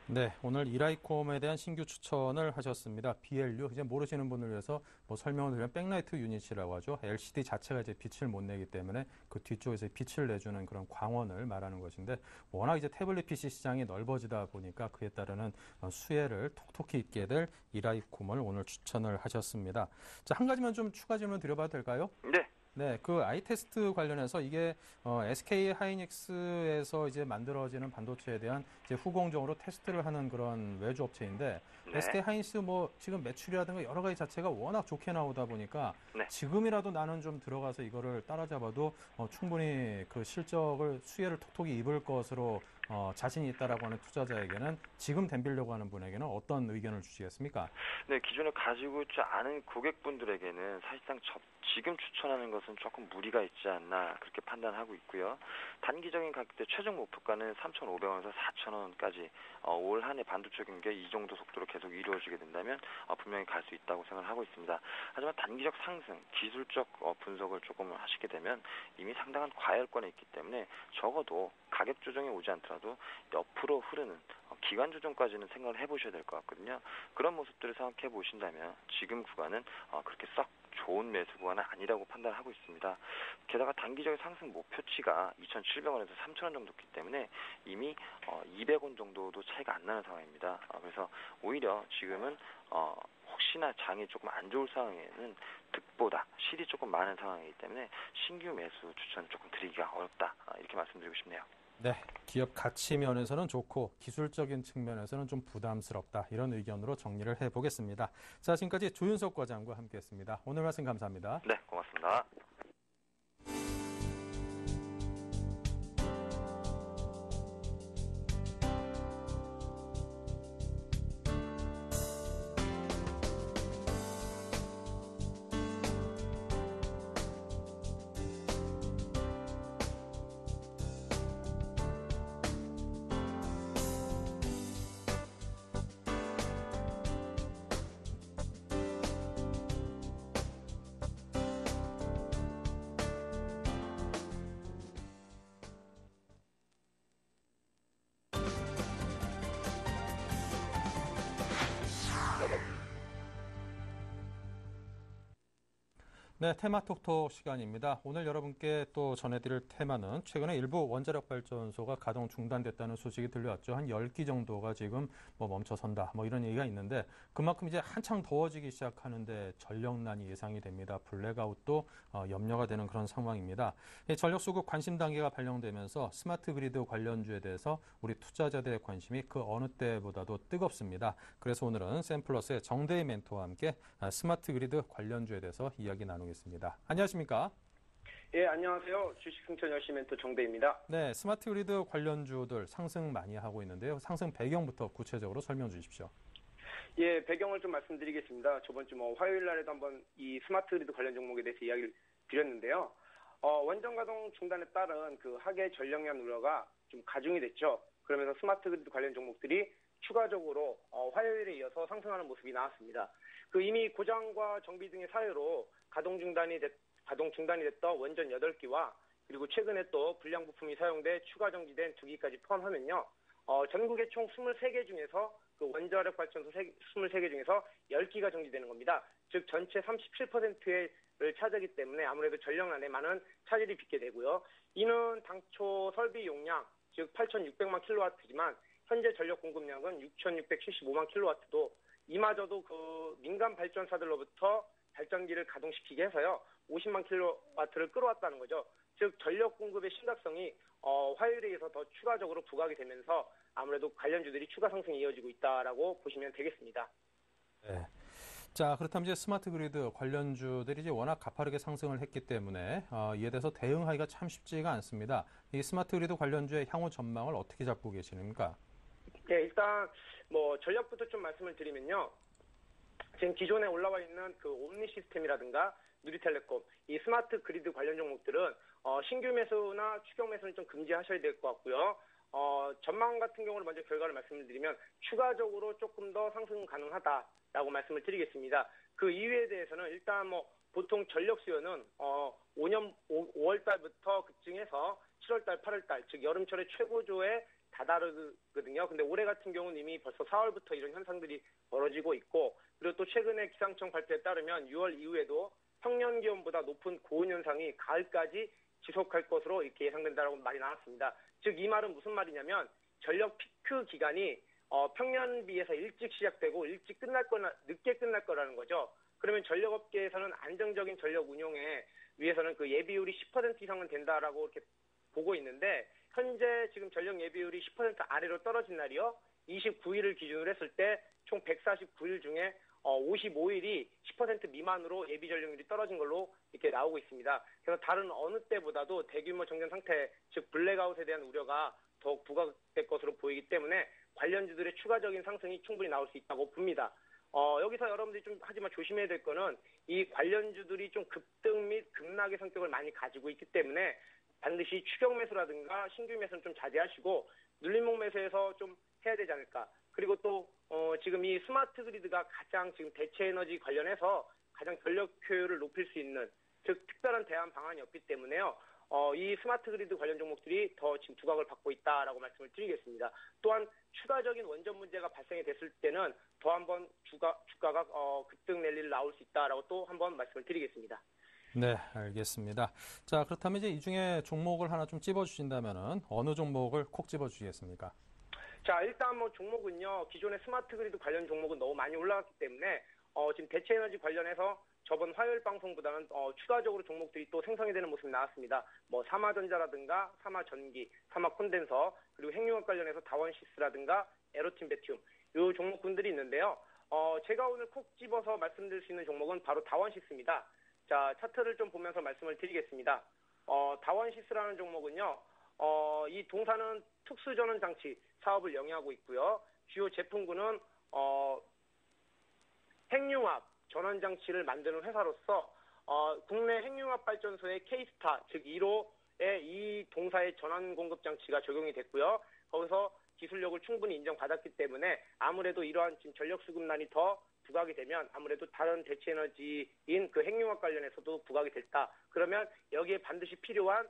네, 오늘 이라이콤에 대한 신규 추천을 하셨습니다. BLU, 이제 모르시는 분을 위해서 설명을 드리면 백라이트 유닛이라고 하죠. LCD 자체가 이제 빛을 못 내기 때문에 그 뒤쪽에서 빛을 내주는 그런 광원을 말하는 것인데, 워낙 이제 태블릿 PC 시장이 넓어지다 보니까 그에 따르는 수혜를 톡톡히 있게 될 이라이콤을 오늘 추천을 하셨습니다. 자, 한 가지만 좀 추가 질문 드려봐도 될까요? 네. 네, 그 아이테스트 관련해서 이게 SK 하이닉스에서 이제 만들어지는 반도체에 대한 이제 후공정으로 테스트를 하는 그런 외주 업체인데, 네. SK 하이닉스 지금 매출이라든가 여러 가지 자체가 워낙 좋게 나오다 보니까 네. 지금이라도 나는 좀 들어가서 이거를 따라잡아도 충분히 그 실적을 수혜를 톡톡히 입을 것으로 자신이 있다라고 하는 투자자에게는, 지금 덤비려고 하는 분에게는 어떤 의견을 주시겠습니까? 네, 기존에 가지고 있지 않은 고객분들에게는 사실상 지금 추천하는 것은 조금 무리가 있지 않나 그렇게 판단하고 있고요. 단기적인 가격대 최종 목표가는 3,500원에서 4,000원까지 올 한 해 반도체 경기가 이 정도 속도로 계속 이루어지게 된다면 분명히 갈 수 있다고 생각을 하고 있습니다. 하지만 단기적 상승, 기술적 분석을 조금 하시게 되면 이미 상당한 과열권에 있기 때문에 적어도 가격 조정이 오지 않더라도 하더라도 옆으로 흐르는 기간 조정까지는 생각을 해보셔야 될 것 같거든요. 그런 모습들을 생각해 보신다면 지금 구간은 그렇게 썩 좋은 매수 구간은 아니라고 판단하고 있습니다. 게다가 단기적인 상승 목표치가 2,700원에서 3,000원 정도였기 때문에 이미 200원 정도도 차이가 안 나는 상황입니다. 그래서 오히려 지금은 혹시나 장이 조금 안 좋을 상황에는 득보다 실이 조금 많은 상황이기 때문에 신규 매수 추천 조금 드리기가 어렵다. 이렇게 말씀드리고 싶네요. 네, 기업 가치 면에서는 좋고 기술적인 측면에서는 좀 부담스럽다. 이런 의견으로 정리를 해보겠습니다. 자, 지금까지 조윤석 과장과 함께했습니다. 오늘 말씀 감사합니다. 네, 고맙습니다. 네, 테마톡톡 시간입니다. 오늘 여러분께 또 전해드릴 테마는 최근에 일부 원자력 발전소가 가동 중단됐다는 소식이 들려왔죠. 한 10기 정도가 지금 멈춰선다. 이런 얘기가 있는데 그만큼 이제 한창 더워지기 시작하는데 전력난이 예상이 됩니다. 블랙아웃도 염려가 되는 그런 상황입니다. 전력 수급 관심 단계가 발령되면서 스마트 그리드 관련주에 대해서 우리 투자자들의 관심이 그 어느 때보다도 뜨겁습니다. 그래서 오늘은 샘플러스의 정대희 멘토와 함께 스마트 그리드 관련주에 대해서 이야기 나누겠습니다. 안녕하십니까? 예, 안녕하세요. 주식 승천 열심히 멘토 정대입니다. 네, 스마트 그리드 관련주들 상승 많이 하고 있는데요. 상승 배경부터 구체적으로 설명 주십시오. 예, 배경을 좀 말씀드리겠습니다. 저번 주 화요일 날에도 한번 이 스마트 그리드 관련 종목에 대해서 이야기를 드렸는데요. 원전 가동 중단에 따른 그 하계 전력량 우려가 좀 가중이 됐죠. 그러면서 스마트 그리드 관련 종목들이 추가적으로 화요일에 이어서 상승하는 모습이 나왔습니다. 이미 고장과 정비 등의 사유로 가동 중단이 됐던 원전 8기와 그리고 최근에 또 불량 부품이 사용돼 추가 정지된 2기까지 포함하면요. 전국의 총 23개 중에서 그 원자력 발전소 23개 중에서 10기가 정지되는 겁니다. 즉 전체 37%를 차지하기 때문에 아무래도 전력난에 많은 차질이 빚게 되고요. 이는 당초 설비 용량 즉 8,600만 킬로와트지만 현재 전력 공급량은 6,675만 킬로와트도 이마저도 그 민간 발전사들로부터 발전기를 가동시키게 해서요. 50만 킬로와트를 끌어왔다는 거죠. 즉 전력 공급의 심각성이 화요일에 의해서 더 추가적으로 부각이 되면서 아무래도 관련주들이 추가 상승이 이어지고 있다라고 보시면 되겠습니다. 네. 자, 그렇다면 이제 스마트 그리드 관련주들이 이제 워낙 가파르게 상승을 했기 때문에 이에 대해서 대응하기가 참 쉽지가 않습니다. 이 스마트 그리드 관련주의 향후 전망을 어떻게 잡고 계시는가? 네, 일단 전력부터 좀 말씀을 드리면요. 지금 기존에 올라와 있는 그 옴니 시스템이라든가 누리텔레콤, 이 스마트 그리드 관련 종목들은 신규 매수나 추격 매수는 좀 금지하셔야 될 것 같고요. 전망 같은 경우는 먼저 결과를 말씀을 드리면 추가적으로 조금 더 상승 가능하다라고 말씀을 드리겠습니다. 그 이유에 대해서는 일단 보통 전력 수요는 5월 달부터 급증해서 7월 달, 8월 달, 즉 여름철에 최고조에 다다르거든요. 근데 올해 같은 경우는 이미 벌써 4월부터 이런 현상들이 벌어지고 있고, 그리고 또 최근에 기상청 발표에 따르면 6월 이후에도 평년 기온보다 높은 고온 현상이 가을까지 지속할 것으로 이렇게 예상된다라고 말이 나왔습니다. 즉 이 말은 무슨 말이냐면 전력 피크 기간이 평년 비해서 일찍 시작되고 일찍 끝날 거나 늦게 끝날 거라는 거죠. 그러면 전력업계에서는 안정적인 전력 운용에 위해서는 그 예비율이 10% 이상은 된다라고 이렇게 보고 있는데, 현재 지금 전력 예비율이 10% 아래로 떨어진 날이요. 29일을 기준으로 했을 때 총 149일 중에 55일이 10% 미만으로 예비 전력률이 떨어진 걸로 이렇게 나오고 있습니다. 그래서 다른 어느 때보다도 대규모 정전 상태, 즉 블랙아웃에 대한 우려가 더욱 부각될 것으로 보이기 때문에 관련주들의 추가적인 상승이 충분히 나올 수 있다고 봅니다. 여기서 여러분들이 좀 하지만 조심해야 될 거는 이 관련주들이 좀 급등 및 급락의 성격을 많이 가지고 있기 때문에 반드시 추격 매수라든가 신규 매수는 좀 자제하시고 눌림목 매수에서 좀 해야 되지 않을까. 그리고 또 지금 이 스마트 그리드가 가장 지금 대체 에너지 관련해서 가장 전력 효율을 높일 수 있는, 즉 특별한 대안 방안이 없기 때문에요. 이 스마트 그리드 관련 종목들이 더 지금 두각을 받고 있다라고 말씀을 드리겠습니다. 또한 추가적인 원전 문제가 발생이 됐을 때는 더 한번 주가가 급등 랠리를 나올 수 있다라고 또 한번 말씀을 드리겠습니다. 네, 알겠습니다. 자, 그렇다면 이제 이 중에 종목을 하나 좀 찝어주신다면은 어느 종목을 콕 찝어주시겠습니까? 자, 일단 뭐 종목은요, 기존의 스마트 그리드 관련 종목은 너무 많이 올라갔기 때문에 지금 대체 에너지 관련해서 저번 화요일 방송보다는 추가적으로 종목들이 또 생성이 되는 모습이 나왔습니다. 뭐 삼화전자라든가 삼화전기, 삼화콘덴서, 그리고 핵융합 관련해서 다원시스라든가 에로틴 베튬 이 종목군들이 있는데요. 제가 오늘 콕 집어서 말씀드릴 수 있는 종목은 바로 다원시스입니다. 자, 차트를 좀 보면서 말씀을 드리겠습니다. 다원시스라는 종목은요, 이 동사는 특수전원 장치 사업을 영위하고 있고요. 주요 제품군은 핵융합 전원 장치를 만드는 회사로서 국내 핵융합 발전소의 K스타 즉 1호의 이 동사의 전원 공급 장치가 적용이 됐고요. 거기서 기술력을 충분히 인정받았기 때문에 아무래도 이러한 지금 전력 수급난이 더 부각이 되면 아무래도 다른 대체 에너지인 그 핵융합 관련해서도 부각이 됐다. 그러면 여기에 반드시 필요한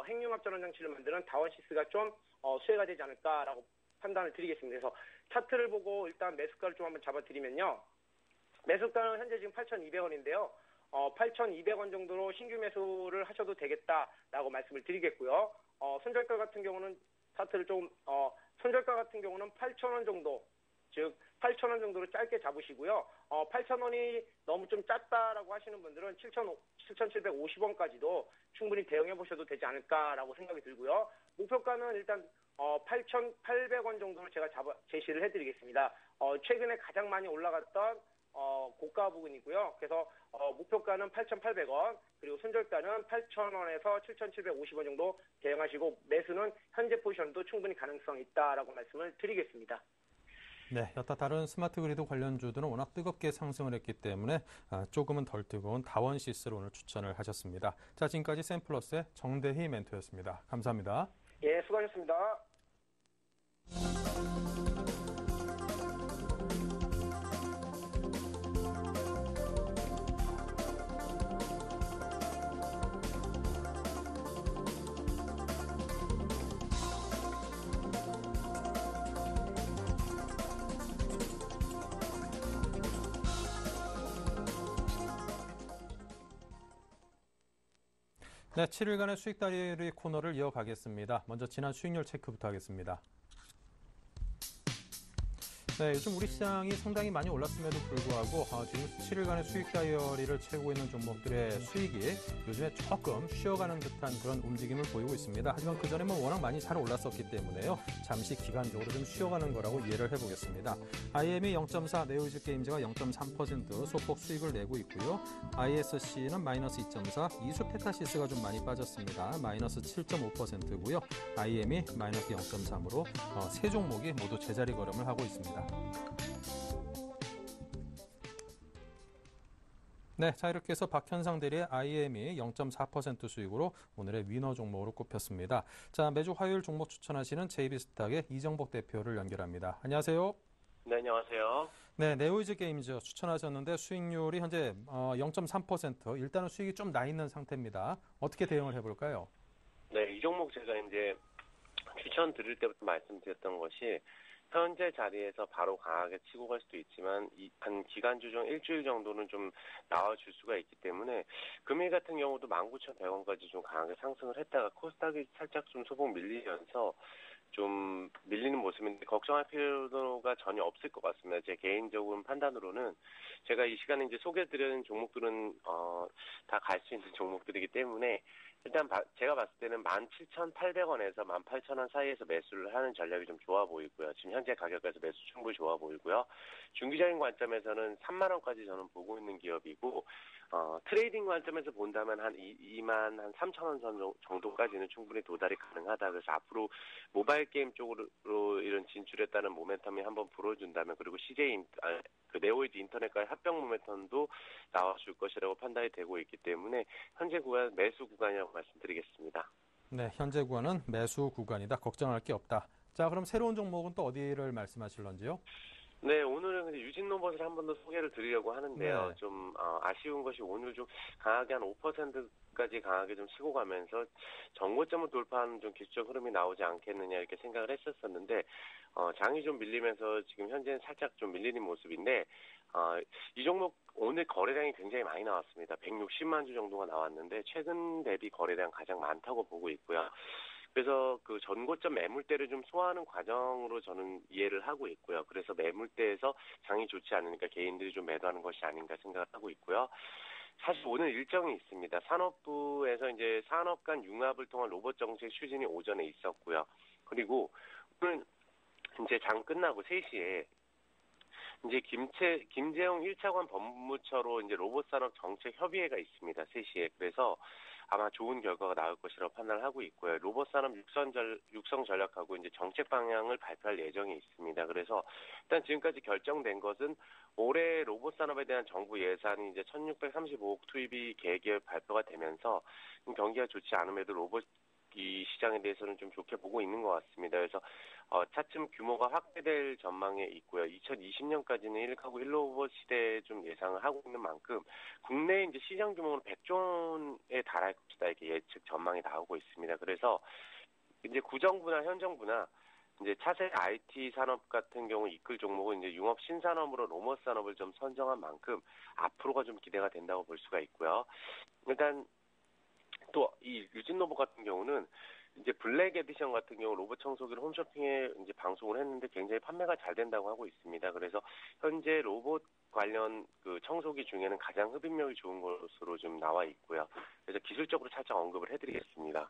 핵융합 전원 장치를 만드는 다원시스가 좀 수혜가 되지 않을까라고 판단을 드리겠습니다. 그래서 차트를 보고 일단 매수가를 좀 한번 잡아드리면요. 매수가는 현재 지금 8,200원인데요. 8,200원 정도로 신규 매수를 하셔도 되겠다라고 말씀을 드리겠고요. 손절가 같은 경우는 차트를 좀 손절가 같은 경우는 8,000원 정도, 즉 8,000원 정도로 짧게 잡으시고요. 8,000원이 너무 좀 작다라고 하시는 분들은 7,750원까지도 충분히 대응해 보셔도 되지 않을까라고 생각이 들고요. 목표가는 일단 8,800원 정도로 제가 제시를 해드리겠습니다. 최근에 가장 많이 올라갔던 고가 부분이고요. 그래서 목표가는 8,800원, 그리고 손절가는 8,000원에서 7,750원 정도 대응하시고 매수는 현재 포지션도 충분히 가능성이 있다라고 말씀을 드리겠습니다. 네, 여타 다른 스마트 그리드 관련주들은 워낙 뜨겁게 상승을 했기 때문에 조금은 덜 뜨거운 다원시스를 오늘 추천을 하셨습니다. 자, 지금까지 샘플러스의 정대희 멘토였습니다. 감사합니다. 예, 수고하셨습니다. 네, 7일간의 수익 다이어리 코너를 이어가겠습니다. 먼저 지난 수익률 체크부터 하겠습니다. 네, 요즘 우리 시장이 상당히 많이 올랐음에도 불구하고 지금 7일간의 수익 다이어리를 채우고 있는 종목들의 수익이 요즘에 조금 쉬어가는 듯한 그런 움직임을 보이고 있습니다. 하지만 그전에 워낙 많이 잘 올랐었기 때문에요. 잠시 기간적으로 좀 쉬어가는 거라고 이해를 해보겠습니다. IM이 0.4, 네오이즈 게임즈가 0.3% 소폭 수익을 내고 있고요. ISC는 마이너스 2.4, 이수페타시스가 좀 많이 빠졌습니다. 마이너스 7.5%고요. IM이 마이너스 0.3으로 세 종목이 모두 제자리 걸음을 하고 있습니다. 네, 자 이렇게 해서 박현상 대리의 IM이 0.4% 수익으로 오늘의 위너 종목으로 꼽혔습니다. 자, 매주 화요일 종목 추천하시는 JB스탁의 이정복 대표를 연결합니다. 안녕하세요. 네, 안녕하세요. 네, 네오이즈 게임즈 추천하셨는데 수익률이 현재 0.3%, 일단은 수익이 좀 나 있는 상태입니다. 어떻게 대응을 해볼까요? 네, 이 종목 제가 이제 추천 드릴 때부터 말씀드렸던 것이 현재 자리에서 바로 강하게 치고 갈 수도 있지만 한 기간주 중 일주일 정도는 좀 나와줄 수가 있기 때문에 금일 같은 경우도 19,100원까지 좀 강하게 상승을 했다가 코스닥이 살짝 좀 소폭 밀리면서 좀 밀리는 모습인데 걱정할 필요가 전혀 없을 것 같습니다. 제 개인적인 판단으로는 제가 이 시간에 이제 소개해드리는 종목들은 다 갈 수 있는 종목들이기 때문에 일단 제가 봤을 때는 17,800원에서 18,000원 사이에서 매수를 하는 전략이 좀 좋아 보이고요. 지금 현재 가격에서 매수 충분히 좋아 보이고요. 중기적인 관점에서는 3만 원까지 저는 보고 있는 기업이고 트레이딩 관점에서 본다면 한 2만 한 3,000원 정도까지는 충분히 도달이 가능하다. 그래서 앞으로 모바일 게임 쪽으로 이런 진출했다는 모멘텀이 한번 불어준다면 그리고 그 네오이즈 인터넷과의 합병 모멘텀도 나와줄 것이라고 판단이 되고 있기 때문에 현재 구간 매수 구간이라고 말씀드리겠습니다. 네, 현재 구간은 매수 구간이다. 걱정할 게 없다. 자, 그럼 새로운 종목은 또 어디를 말씀하실런지요? 네, 오늘은 근데 유진 로봇을 한 번 더 소개를 드리려고 하는데요. 네. 좀 아쉬운 것이 오늘 좀 강하게 한 5%까지 강하게 좀 치고 가면서 정고점을 돌파하는 좀 기술적 흐름이 나오지 않겠느냐 이렇게 생각을 했었었는데 장이 좀 밀리면서 지금 현재는 살짝 좀 밀리는 모습인데 이 종목 오늘 거래량이 굉장히 많이 나왔습니다. 160만 주 정도가 나왔는데 최근 대비 거래량 가장 많다고 보고 있고요. 그래서 그 전고점 매물대를 좀 소화하는 과정으로 저는 이해를 하고 있고요. 그래서 매물대에서 장이 좋지 않으니까 개인들이 좀 매도하는 것이 아닌가 생각을 하고 있고요. 사실 오늘 일정이 있습니다. 산업부에서 이제 산업 간 융합을 통한 로봇 정책 추진이 오전에 있었고요. 그리고 오늘 이제 장 끝나고 3시에 이제 김재용 1차관 법무처로 이제 로봇 산업 정책 협의회가 있습니다. 3시에. 그래서 아마 좋은 결과가 나올 것이라고 판단을 하고 있고요. 로봇 산업 육성 전략하고 이제 정책 방향을 발표할 예정이 있습니다. 그래서 일단 지금까지 결정된 것은 올해 로봇 산업에 대한 정부 예산이 이제 1,635억 투입이 계획에 발표가 되면서 경기가 좋지 않음에도 로봇 이 시장에 대해서는 좀 좋게 보고 있는 것 같습니다. 그래서 차츰 규모가 확대될 전망에 있고요. 2020년까지는 1하고 1로봇 시대에 좀 예상을 하고 있는 만큼 국내 이제 시장 규모는 100조 원에 달할 것이다 이렇게 예측 전망이 나오고 있습니다. 그래서 이제 구정부나 현 정부나 이제 차세 IT 산업 같은 경우 이끌 종목은 이제 융합 신산업으로 로봇 산업을 좀 선정한 만큼 앞으로가 좀 기대가 된다고 볼 수가 있고요. 일단 또 이 유진 로봇 같은 경우는 이제 블랙 에디션 같은 경우 로봇 청소기를 홈쇼핑에 이제 방송을 했는데 굉장히 판매가 잘 된다고 하고 있습니다. 그래서 현재 로봇 관련 그 청소기 중에는 가장 흡입력이 좋은 것으로 좀 나와 있고요. 그래서 기술적으로 살짝 언급을 해드리겠습니다.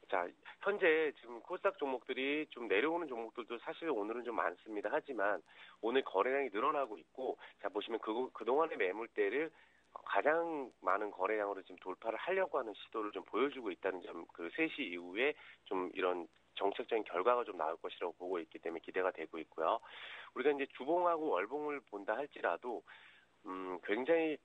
자, 현재 지금 코스닥 종목들이 좀 내려오는 종목들도 사실 오늘은 좀 많습니다. 하지만 오늘 거래량이 늘어나고 있고, 자, 보시면 그동안의 매물대를 가장 많은 거래량으로 지금 돌파를 하려고 하는 시도를 좀 보여주고 있다는 점, 그 3시 이후에 좀 이런 정책적인 결과가 좀 나올 것이라고 보고 있기 때문에 기대가 되고 있고요. 우리가 이제 주봉하고 월봉을 본다 할지라도 굉장히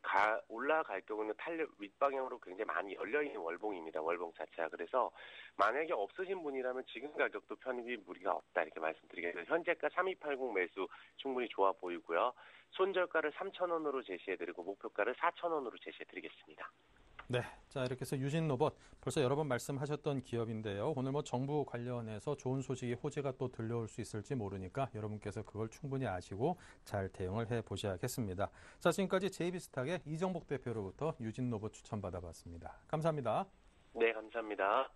올라갈 경우는 탄력 윗방향으로 굉장히 많이 열려있는 월봉입니다. 월봉 자체가. 그래서 만약에 없으신 분이라면 지금 가격도 편입이 무리가 없다 이렇게 말씀드리겠습니다. 현재가 3280 매수 충분히 좋아 보이고요. 손절가를 3,000원으로 제시해드리고 목표가를 4,000원으로 제시해드리겠습니다. 네, 자 이렇게 해서 유진 로봇 벌써 여러 번 말씀하셨던 기업인데요. 오늘 뭐 정부 관련해서 좋은 소식이 호재가 또 들려올 수 있을지 모르니까 여러분께서 그걸 충분히 아시고 잘 대응을 해보셔야겠습니다. 자, 지금까지 제이비스탁의 이정복 대표로부터 유진 로봇 추천받아봤습니다. 감사합니다. 네, 감사합니다.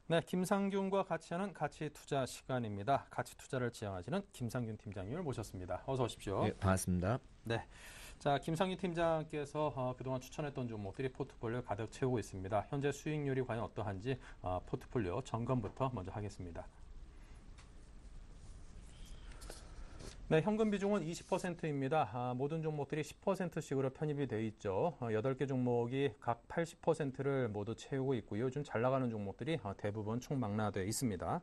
네, 김상균과 같이 하는 가치 투자 시간입니다. 가치 투자를 지향하시는 김상균 팀장님을 모셨습니다. 어서 오십시오. 네, 반갑습니다. 네. 자, 김상균 팀장께서 그동안 추천했던 종목들이 포트폴리오 가득 채우고 있습니다. 현재 수익률이 과연 어떠한지 포트폴리오 점검부터 먼저 하겠습니다. 네, 현금 비중은 20%입니다. 모든 종목들이 10%씩으로 편입이 돼 있죠. 8개 종목이 각 80%를 모두 채우고 있고요. 요즘 잘 나가는 종목들이 대부분 총망라되어 있습니다.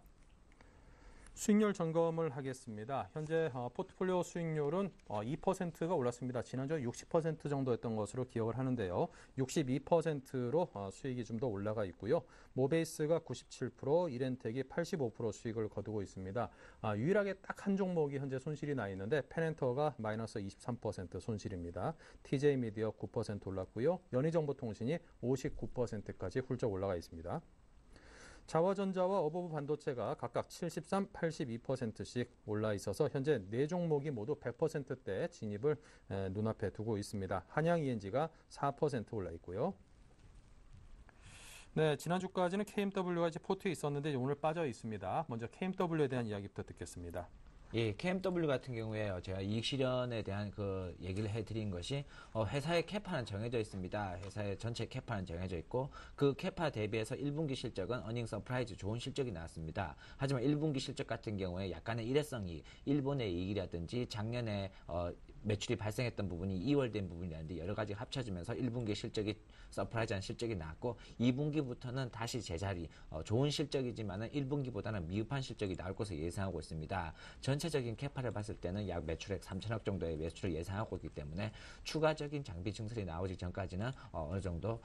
수익률 점검을 하겠습니다. 현재 포트폴리오 수익률은 2%가 올랐습니다. 지난주에 60% 정도였던 것으로 기억을 하는데요. 62%로 수익이 좀 더 올라가 있고요. 모베이스가 97%, 이렌텍이 85% 수익을 거두고 있습니다. 유일하게 딱 한 종목이 현재 손실이 나 있는데 페넨터가 마이너스 23% 손실입니다. TJ미디어 9% 올랐고요. 연희정보통신이 59%까지 훌쩍 올라가 있습니다. 자화전자와 어버브 반도체가 각각 73, 82%씩 올라 있어서 현재 4종목이 모두 100%대 진입을 눈앞에 두고 있습니다. 한양 ENG가 4% 올라 있고요. 네, 지난주까지는 KMW가 이제 포트에 있었는데 오늘 빠져 있습니다. 먼저 KMW에 대한 이야기부터 듣겠습니다. 예, KMW 같은 경우에 제가 이익 실현에 대한 그 얘기를 해드린 것이 회사의 캐파는 정해져 있습니다. 회사의 전체 캐파는 정해져 있고 그 캐파 대비해서 1분기 실적은 어닝 서프라이즈 좋은 실적이 나왔습니다. 하지만 1분기 실적 같은 경우에 약간의 일회성이 일본의 이익이라든지 작년에 매출이 발생했던 부분이 2월 된 부분이라는데 여러 가지 합쳐지면서 1분기 실적이 서프라이즈한 실적이 나왔고 2분기부터는 다시 제자리 좋은 실적이지만은 1분기보다는 미흡한 실적이 나올 것을 예상하고 있습니다. 전체적인 캐파를 봤을 때는 약 매출액 3천억 정도의 매출을 예상하고 있기 때문에 추가적인 장비 증설이 나오기 전까지는 어느 정도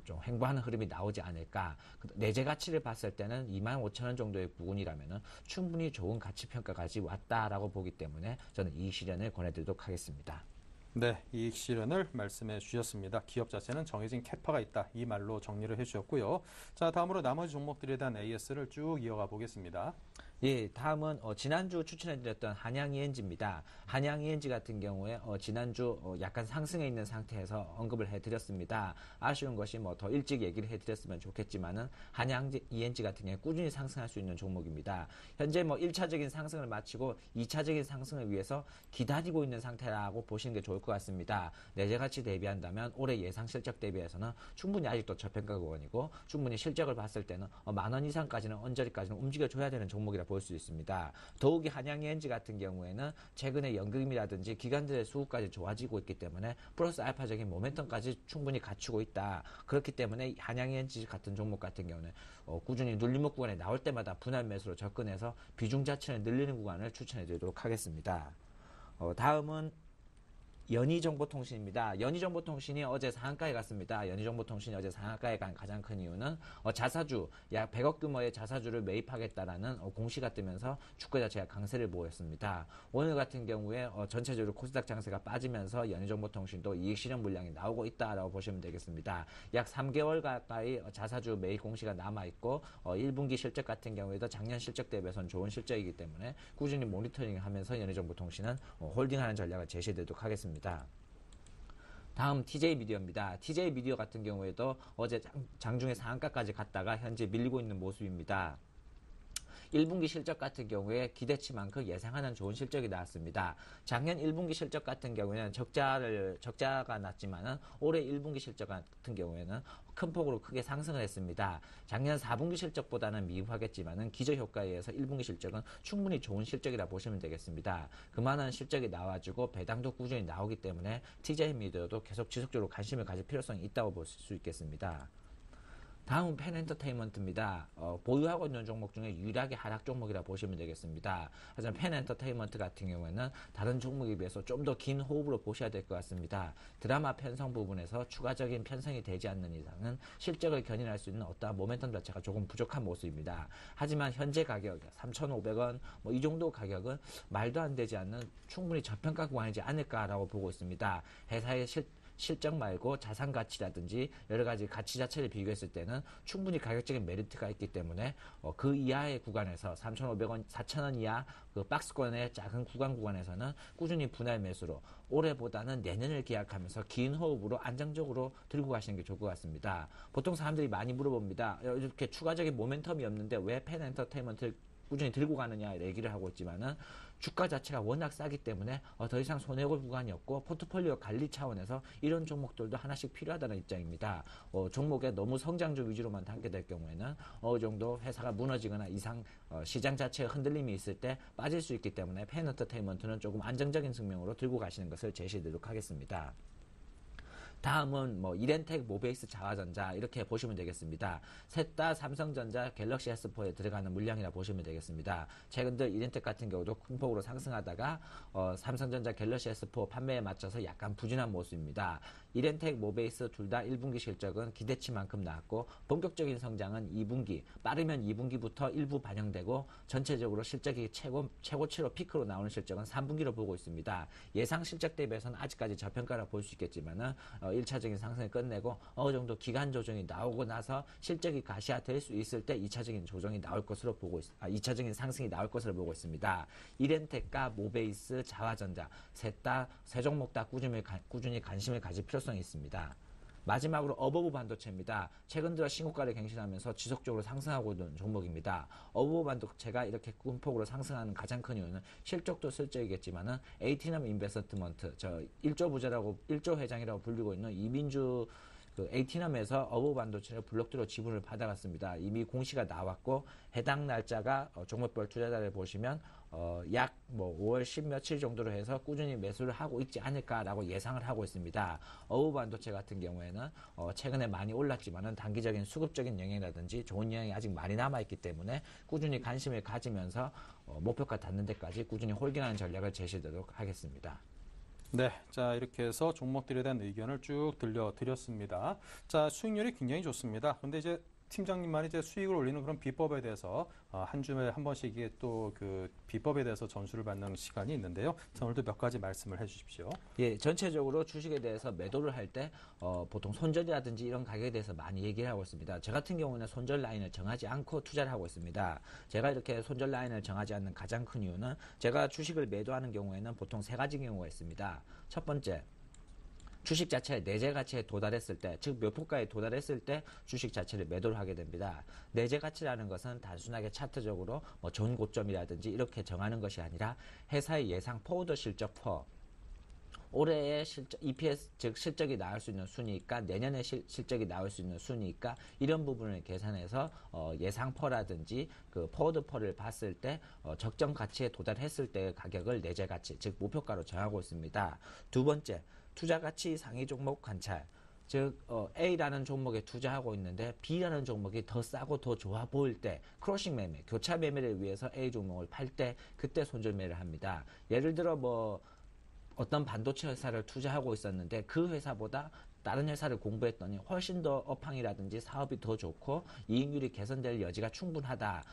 좀 횡보하는 흐름이 나오지 않을까. 내재 가치를 봤을 때는 25,000원 정도의 부분이라면은 충분히 좋은 가치 평가까지 왔다라고 보기 때문에 저는 이익 실현을 권해드리도록 하겠습니다. 네, 이익 실현을 말씀해 주셨습니다. 기업 자체는 정해진 캐파가 있다. 이 말로 정리를 해주셨고요. 자, 다음으로 나머지 종목들에 대한 AS를 쭉 이어가 보겠습니다. 예, 다음은 지난주 추천해드렸던 한양 ENG입니다. 한양 ENG 같은 경우에 지난주 약간 상승해 있는 상태에서 언급을 해드렸습니다. 아쉬운 것이 뭐 더 일찍 얘기를 해드렸으면 좋겠지만은 한양 ENG 같은 경우에 꾸준히 상승할 수 있는 종목입니다. 현재 뭐 1차적인 상승을 마치고 2차적인 상승을 위해서 기다리고 있는 상태라고 보시는 게 좋을 것 같습니다. 내재 가치 대비한다면 올해 예상 실적 대비해서는 충분히 아직도 저평가 구간이고 충분히 실적을 봤을 때는 10,000원 이상까지는 언저리까지는 움직여줘야 되는 종목이라 볼 수 있습니다. 더욱이 한양 ENG 같은 경우에는 최근에 연금이라든지 기관들의 수급까지 좋아지고 있기 때문에 플러스 알파적인 모멘텀까지 충분히 갖추고 있다. 그렇기 때문에 한양 ENG 같은 종목 같은 경우는 꾸준히 눌림목 구간에 나올 때마다 분할 매수로 접근해서 비중 자체를 늘리는 구간을 추천해 드리도록 하겠습니다. 다음은 연희정보통신입니다. 연희정보통신이 어제 상한가에 갔습니다. 연희정보통신이 어제 상한가에 간 가장 큰 이유는 자사주, 약 100억 규모의 자사주를 매입하겠다라는 공시가 뜨면서 주가 자체가 강세를 보였습니다. 오늘 같은 경우에 전체적으로 코스닥 장세가 빠지면서 연희정보통신도 이익 실현 물량이 나오고 있다라고 보시면 되겠습니다. 약 3개월 가까이 자사주 매입 공시가 남아있고 1분기 실적 같은 경우에도 작년 실적 대비해서는 좋은 실적이기 때문에 꾸준히 모니터링하면서 연희정보통신은 홀딩하는 전략을 제시되도록 하겠습니다. 다음 TJ미디어입니다. TJ미디어 같은 경우에도 어제 장중에 상한가까지 갔다가 현재 밀리고 있는 모습입니다. 1분기 실적 같은 경우에 기대치만큼 예상하는 좋은 실적이 나왔습니다. 작년 1분기 실적 같은 경우에는 적자가 났지만은 올해 1분기 실적 같은 경우에는 큰 폭으로 크게 상승을 했습니다. 작년 4분기 실적보다는 미흡하겠지만은 기저효과에 의해서 1분기 실적은 충분히 좋은 실적이라 보시면 되겠습니다. 그만한 실적이 나와주고 배당도 꾸준히 나오기 때문에 TJ미디어도 계속 지속적으로 관심을 가질 필요성이 있다고 볼 수 있겠습니다. 다음은 펜엔터테인먼트입니다. 보유하고 있는 종목 중에 유일하게 하락 종목이라 보시면 되겠습니다. 하지만 펜엔터테인먼트 같은 경우에는 다른 종목에 비해서 좀 더 긴 호흡으로 보셔야 될 것 같습니다. 드라마 편성 부분에서 추가적인 편성이 되지 않는 이상은 실적을 견인할 수 있는 어떠한 모멘텀 자체가 조금 부족한 모습입니다. 하지만 현재 가격 3,500원 뭐 이 정도 가격은 말도 안 되지 않는 충분히 저평가 구간이지 않을까라고 보고 있습니다. 회사의 실적 말고 자산 가치라든지 여러 가지 가치 자체를 비교했을 때는 충분히 가격적인 메리트가 있기 때문에 그 이하의 구간에서 3,500원, 4,000원 이하 그 박스권의 작은 구간에서는 꾸준히 분할 매수로 올해보다는 내년을 기약하면서 긴 호흡으로 안정적으로 들고 가시는 게 좋을 것 같습니다. 보통 사람들이 많이 물어봅니다. 이렇게 추가적인 모멘텀이 없는데 왜 펜엔터테인먼트를 꾸준히 들고 가느냐 얘기를 하고 있지만은 주가 자체가 워낙 싸기 때문에 더 이상 손해볼 구간이 없고 포트폴리오 관리 차원에서 이런 종목들도 하나씩 필요하다는 입장입니다. 종목에 너무 성장주 위주로만 담게 될 경우에는 어느 정도 회사가 무너지거나 이상 시장 자체에 흔들림이 있을 때 빠질 수 있기 때문에 펜엔터테인먼트는 조금 안정적인 측면으로 들고 가시는 것을 제시드리도록 하겠습니다. 다음은 이렌텍, 모베이스, 자화전자 이렇게 보시면 되겠습니다. 셋 다 삼성전자 갤럭시 S4에 들어가는 물량이라 보시면 되겠습니다. 최근 들 이렌텍 같은 경우도 큰 폭으로 상승하다가 삼성전자 갤럭시 S4 판매에 맞춰서 약간 부진한 모습입니다. 이렌텍, 모베이스 둘 다 1분기 실적은 기대치만큼 나왔고 본격적인 성장은 2분기, 빠르면 2분기부터 일부 반영되고 전체적으로 실적이 최고치로 피크로 나오는 실적은 3분기로 보고 있습니다. 예상 실적 대비해서는 아직까지 저평가라 볼 수 있겠지만은 1차적인 상승을 끝내고 어느 정도 기간 조정이 나오고 나서 실적이 가시화될 수 있을 때 2차적인 조정이 나올 것으로 보고 2차적인 상승이 나올 것으로 보고 있습니다. 이렌텍과 모베이스, 자화전자 세 종목 다 꾸준히 관심을 가질 필요성이 있습니다. 마지막으로 어버브 반도체입니다. 최근 들어 신고가를 갱신하면서 지속적으로 상승하고 있는 종목입니다. 어버브 반도체가 이렇게 큰 폭으로 상승하는 가장 큰 이유는 실적도 실적이겠지만은 에이티넘 인베스트먼트, 1조 부자라고 1조 회장이라고 불리고 있는 이민주 그 에이티넘에서 어버브 반도체를 블록대로 지분을 받아갔습니다. 이미 공시가 나왔고 해당 날짜가 종목별 투자자를 보시면 약 5월 10 며칠 정도로 해서 꾸준히 매수를 하고 있지 않을까라고 예상을 하고 있습니다. 어버브 반도체 같은 경우에는 최근에 많이 올랐지만은 단기적인 수급적인 영향이라든지 좋은 영향이 아직 많이 남아있기 때문에 꾸준히 관심을 가지면서 목표가 닿는 데까지 꾸준히 홀딩하는 전략을 제시하도록 하겠습니다. 네, 자 이렇게 해서 종목들에 대한 의견을 쭉 들려드렸습니다. 자, 수익률이 굉장히 좋습니다. 근데 이제 팀장님만이 이제 수익을 올리는 그런 비법에 대해서 한 주에 한 번씩 이게 또 그 비법에 대해서 전수를 받는 시간이 있는데요. 자, 오늘도 몇 가지 말씀을 해주십시오. 예, 전체적으로 주식에 대해서 매도를 할 때 보통 손절이라든지 이런 가격에 대해서 많이 얘기를 하고 있습니다. 저 같은 경우는 손절 라인을 정하지 않고 투자를 하고 있습니다. 제가 이렇게 손절 라인을 정하지 않는 가장 큰 이유는 제가 주식을 매도하는 경우에는 보통 세 가지 경우가 있습니다. 첫 번째, 주식 자체의 내재 가치에 도달했을 때, 즉 목표가에 도달했을 때 주식 자체를 매도를 하게 됩니다. 내재 가치라는 것은 단순하게 차트적으로 전 고점이라든지 이렇게 정하는 것이 아니라 회사의 예상 포워드 실적 퍼, 올해의 실적, EPS, 즉 실적이 나올 수 있는 순위니까 내년에 실적이 나올 수 있는 순위니까 이런 부분을 계산해서 예상 퍼라든지 그 포워드 퍼를 봤을 때 적정 가치에 도달했을 때의 가격을 내재 가치, 즉 목표가로 정하고 있습니다. 두 번째, 투자 가치 상위 종목 관찰. 즉 A라는 종목에 투자하고 있는데 B라는 종목이 더 싸고 더 좋아 보일 때 크로싱 매매, 교차 매매를 위해서 A 종목을 팔 때 그때 손절 매매를 합니다. 예를 들어 어떤 반도체 회사를 투자하고 있었는데 그 회사보다 다른 회사를 공부했더니 훨씬 더 업황이라든지 사업이 더 좋고 이익률이 개선될 여지가 충분하다.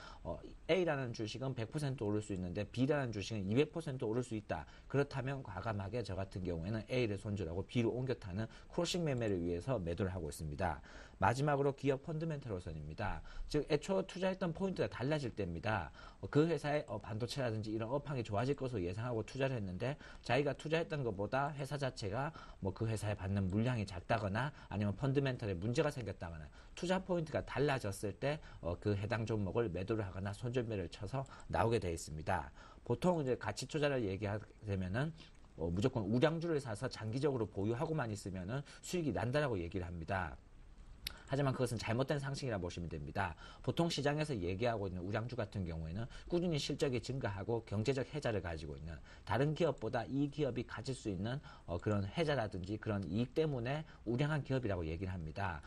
A라는 주식은 100% 오를 수 있는데 B라는 주식은 200% 오를 수 있다. 그렇다면 과감하게 저 같은 경우에는 A를 손절하고 B로 옮겨 타는 크로싱 매매를 위해서 매도를 하고 있습니다. 마지막으로 기업 펀드멘털 호선입니다. 즉 애초 투자했던 포인트가 달라질 때입니다. 그 회사의 반도체라든지 이런 업황이 좋아질 것으로 예상하고 투자를 했는데 자기가 투자했던 것보다 회사 자체가 그 회사에 받는 물량이 작다거나 아니면 펀드멘털에 문제가 생겼다거나 투자 포인트가 달라졌을 때 그 해당 종목을 매도를 하거나 손절매를 쳐서 나오게 되어 있습니다. 보통 이제 가치 투자를 얘기하게 되면은 무조건 우량주를 사서 장기적으로 보유하고만 있으면은 수익이 난다라고 얘기를 합니다. 하지만 그것은 잘못된 상식이라 보시면 됩니다. 보통 시장에서 얘기하고 있는 우량주 같은 경우에는 꾸준히 실적이 증가하고 경제적 해자를 가지고 있는 다른 기업보다 이 기업이 가질 수 있는 그런 해자라든지 그런 이익 때문에 우량한 기업이라고 얘기를 합니다.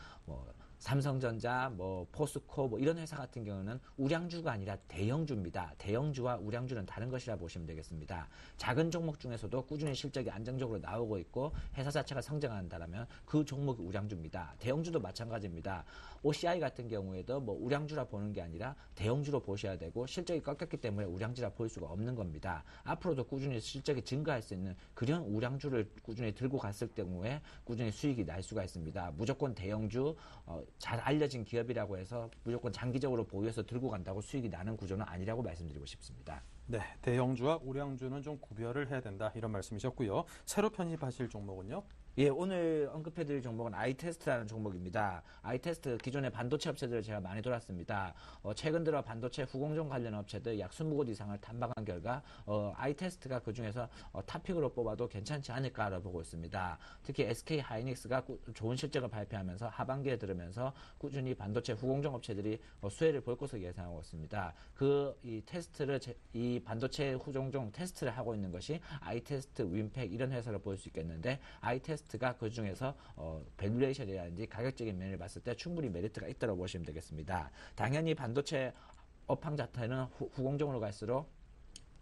삼성전자, 포스코 이런 회사 같은 경우는 우량주가 아니라 대형주입니다. 대형주와 우량주는 다른 것이라 보시면 되겠습니다. 작은 종목 중에서도 꾸준히 실적이 안정적으로 나오고 있고 회사 자체가 성장한다면 그 종목이 우량주입니다. 대형주도 마찬가지입니다. OCI 같은 경우에도 우량주라 보는 게 아니라 대형주로 보셔야 되고 실적이 꺾였기 때문에 우량주라 볼 수가 없는 겁니다. 앞으로도 꾸준히 실적이 증가할 수 있는 그런 우량주를 꾸준히 들고 갔을 경우에 꾸준히 수익이 날 수가 있습니다. 무조건 대형주, 잘 알려진 기업이라고 해서 무조건 장기적으로 보유해서 들고 간다고 수익이 나는 구조는 아니라고 말씀드리고 싶습니다. 네, 대형주와 우량주는 좀 구별을 해야 된다 이런 말씀이셨고요. 새로 편입하실 종목은요? 예, 오늘 언급해드릴 종목은 아이테스트라는 종목입니다. 아이테스트 기존의 반도체 업체들을 제가 많이 돌았습니다. 최근 들어 반도체 후공정 관련 업체들 약 20곳 이상을 탐방한 결과 아이테스트가 그중에서 탑픽으로 뽑아도 괜찮지 않을까라고 보고 있습니다. 특히 SK 하이닉스가 좋은 실적을 발표하면서 하반기에 들으면서 꾸준히 반도체 후공정 업체들이 수혜를 볼 것으로 예상하고 있습니다. 이 반도체 후공정 테스트를 하고 있는 것이 아이테스트, 윈팩 이런 회사를 볼 수 있겠는데 아이테스트가 그 중에서 밸류에이션이라든지 가격적인 면을 봤을 때 충분히 메리트가 있다고 보시면 되겠습니다. 당연히 반도체 업황 자체는 후공정으로 갈수록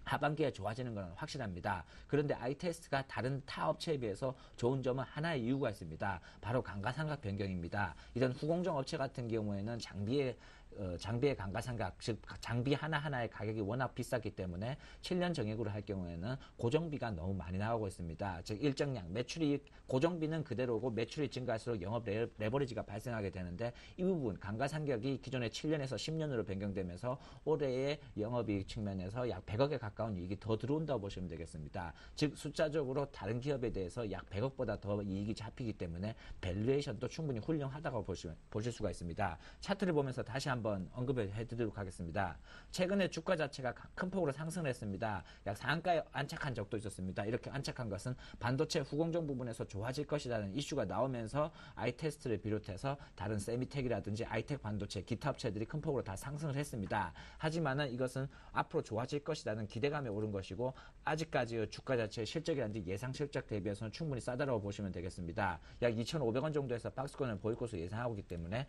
하반기에 좋아지는 건 확실합니다. 그런데 아이테스트가 다른 타 업체에 비해서 좋은 점은 하나의 이유가 있습니다. 바로 감가상각 변경입니다. 이런 후공정 업체 같은 경우에는 장비에 장비의 감가상각, 즉 장비 하나하나의 가격이 워낙 비쌌기 때문에 7년 정액으로 할 경우에는 고정비가 너무 많이 나오고 있습니다. 즉 일정량, 매출이 고정비는 그대로고 매출이 증가할수록 영업 레버리지가 발생하게 되는데 이 부분 감가상각이 기존의 7년에서 10년으로 변경되면서 올해의 영업이익 측면에서 약 100억에 가까운 이익이 더 들어온다고 보시면 되겠습니다. 즉 숫자적으로 다른 기업에 대해서 약 100억보다 더 이익이 잡히기 때문에 밸류에이션도 충분히 훌륭하다고 보실 수가 있습니다. 차트를 보면서 다시 한번 언급을 해드리도록 하겠습니다. 최근에 주가 자체가 큰 폭으로 상승을 했습니다. 약 상한가에 안착한 적도 있었습니다. 이렇게 안착한 것은 반도체 후공정 부분에서 좋아질 것이라는 이슈가 나오면서 아이테스트를 비롯해서 다른 세미텍이라든지 아이텍 반도체 기타 업체들이 큰 폭으로 다 상승을 했습니다. 하지만은 이것은 앞으로 좋아질 것이라는 기대감에 오른 것이고 아직까지 주가 자체의 실적이라든지 예상 실적 대비해서는 충분히 싸다라고 보시면 되겠습니다. 약 2,500원 정도에서 박스권을 보일 것으로 예상하고 있기 때문에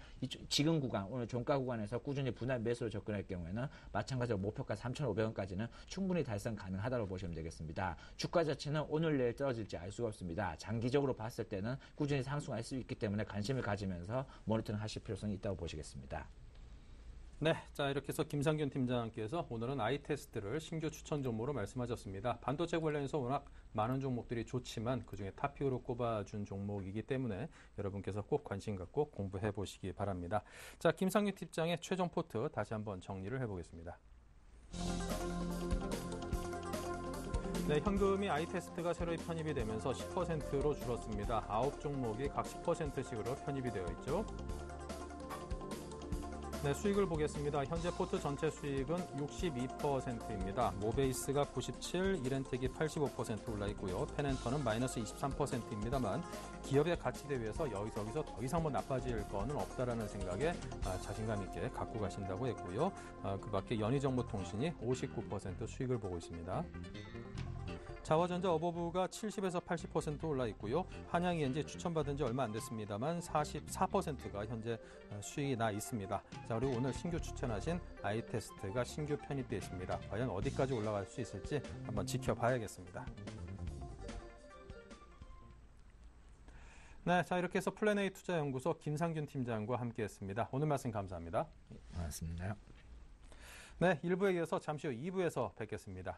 지금 구간, 오늘 종가 구간에서 꾸준히 분할 매수로 접근할 경우에는 마찬가지로 목표가 3,500원까지는 충분히 달성 가능하다고 보시면 되겠습니다. 주가 자체는 오늘 내일 떨어질지 알 수가 없습니다. 장기적으로 봤을 때는 꾸준히 상승할 수 있기 때문에 관심을 가지면서 모니터링 하실 필요성이 있다고 보시겠습니다. 네, 자 이렇게 해서 김상균 팀장께서 오늘은 아이테스트를 신규 추천 종목으로 말씀하셨습니다. 반도체 관련해서 워낙 많은 종목들이 좋지만 그중에 탑피어로 꼽아준 종목이기 때문에 여러분께서 꼭 관심 갖고 공부해 보시기 바랍니다. 자, 김상균 팀장의 최종 포트 다시 한번 정리를 해보겠습니다. 네, 현금이 아이테스트가 새로 편입이 되면서 10%로 줄었습니다. 9종목이 각 10%씩으로 편입이 되어 있죠. 네, 수익을 보겠습니다. 현재 포트 전체 수익은 62%입니다. 모베이스가 97, 이렌텍이 85% 올라 있고요. 펜앤턴은 마이너스 23%입니다만 기업의 가치 대비해서 여기서 더 이상 나빠질 거는 없다라는 생각에 자신감 있게 갖고 가신다고 했고요. 그 밖에 연희정보통신이 59% 수익을 보고 있습니다. 자화전자 어버브가 70에서 80% 올라 있고요. 한양ENG 추천받은 지 얼마 안 됐습니다만 44%가 현재 수익이 나 있습니다. 자, 그리고 오늘 신규 추천하신 아이테스트가 신규 편입되어 있습니다. 과연 어디까지 올라갈 수 있을지 한번 지켜봐야겠습니다. 네, 자 이렇게 해서 플랜A 투자연구소 김상균 팀장과 함께했습니다. 오늘 말씀 감사합니다. 고맙습니다. 네, 1부에 이어서 잠시 후 2부에서 뵙겠습니다.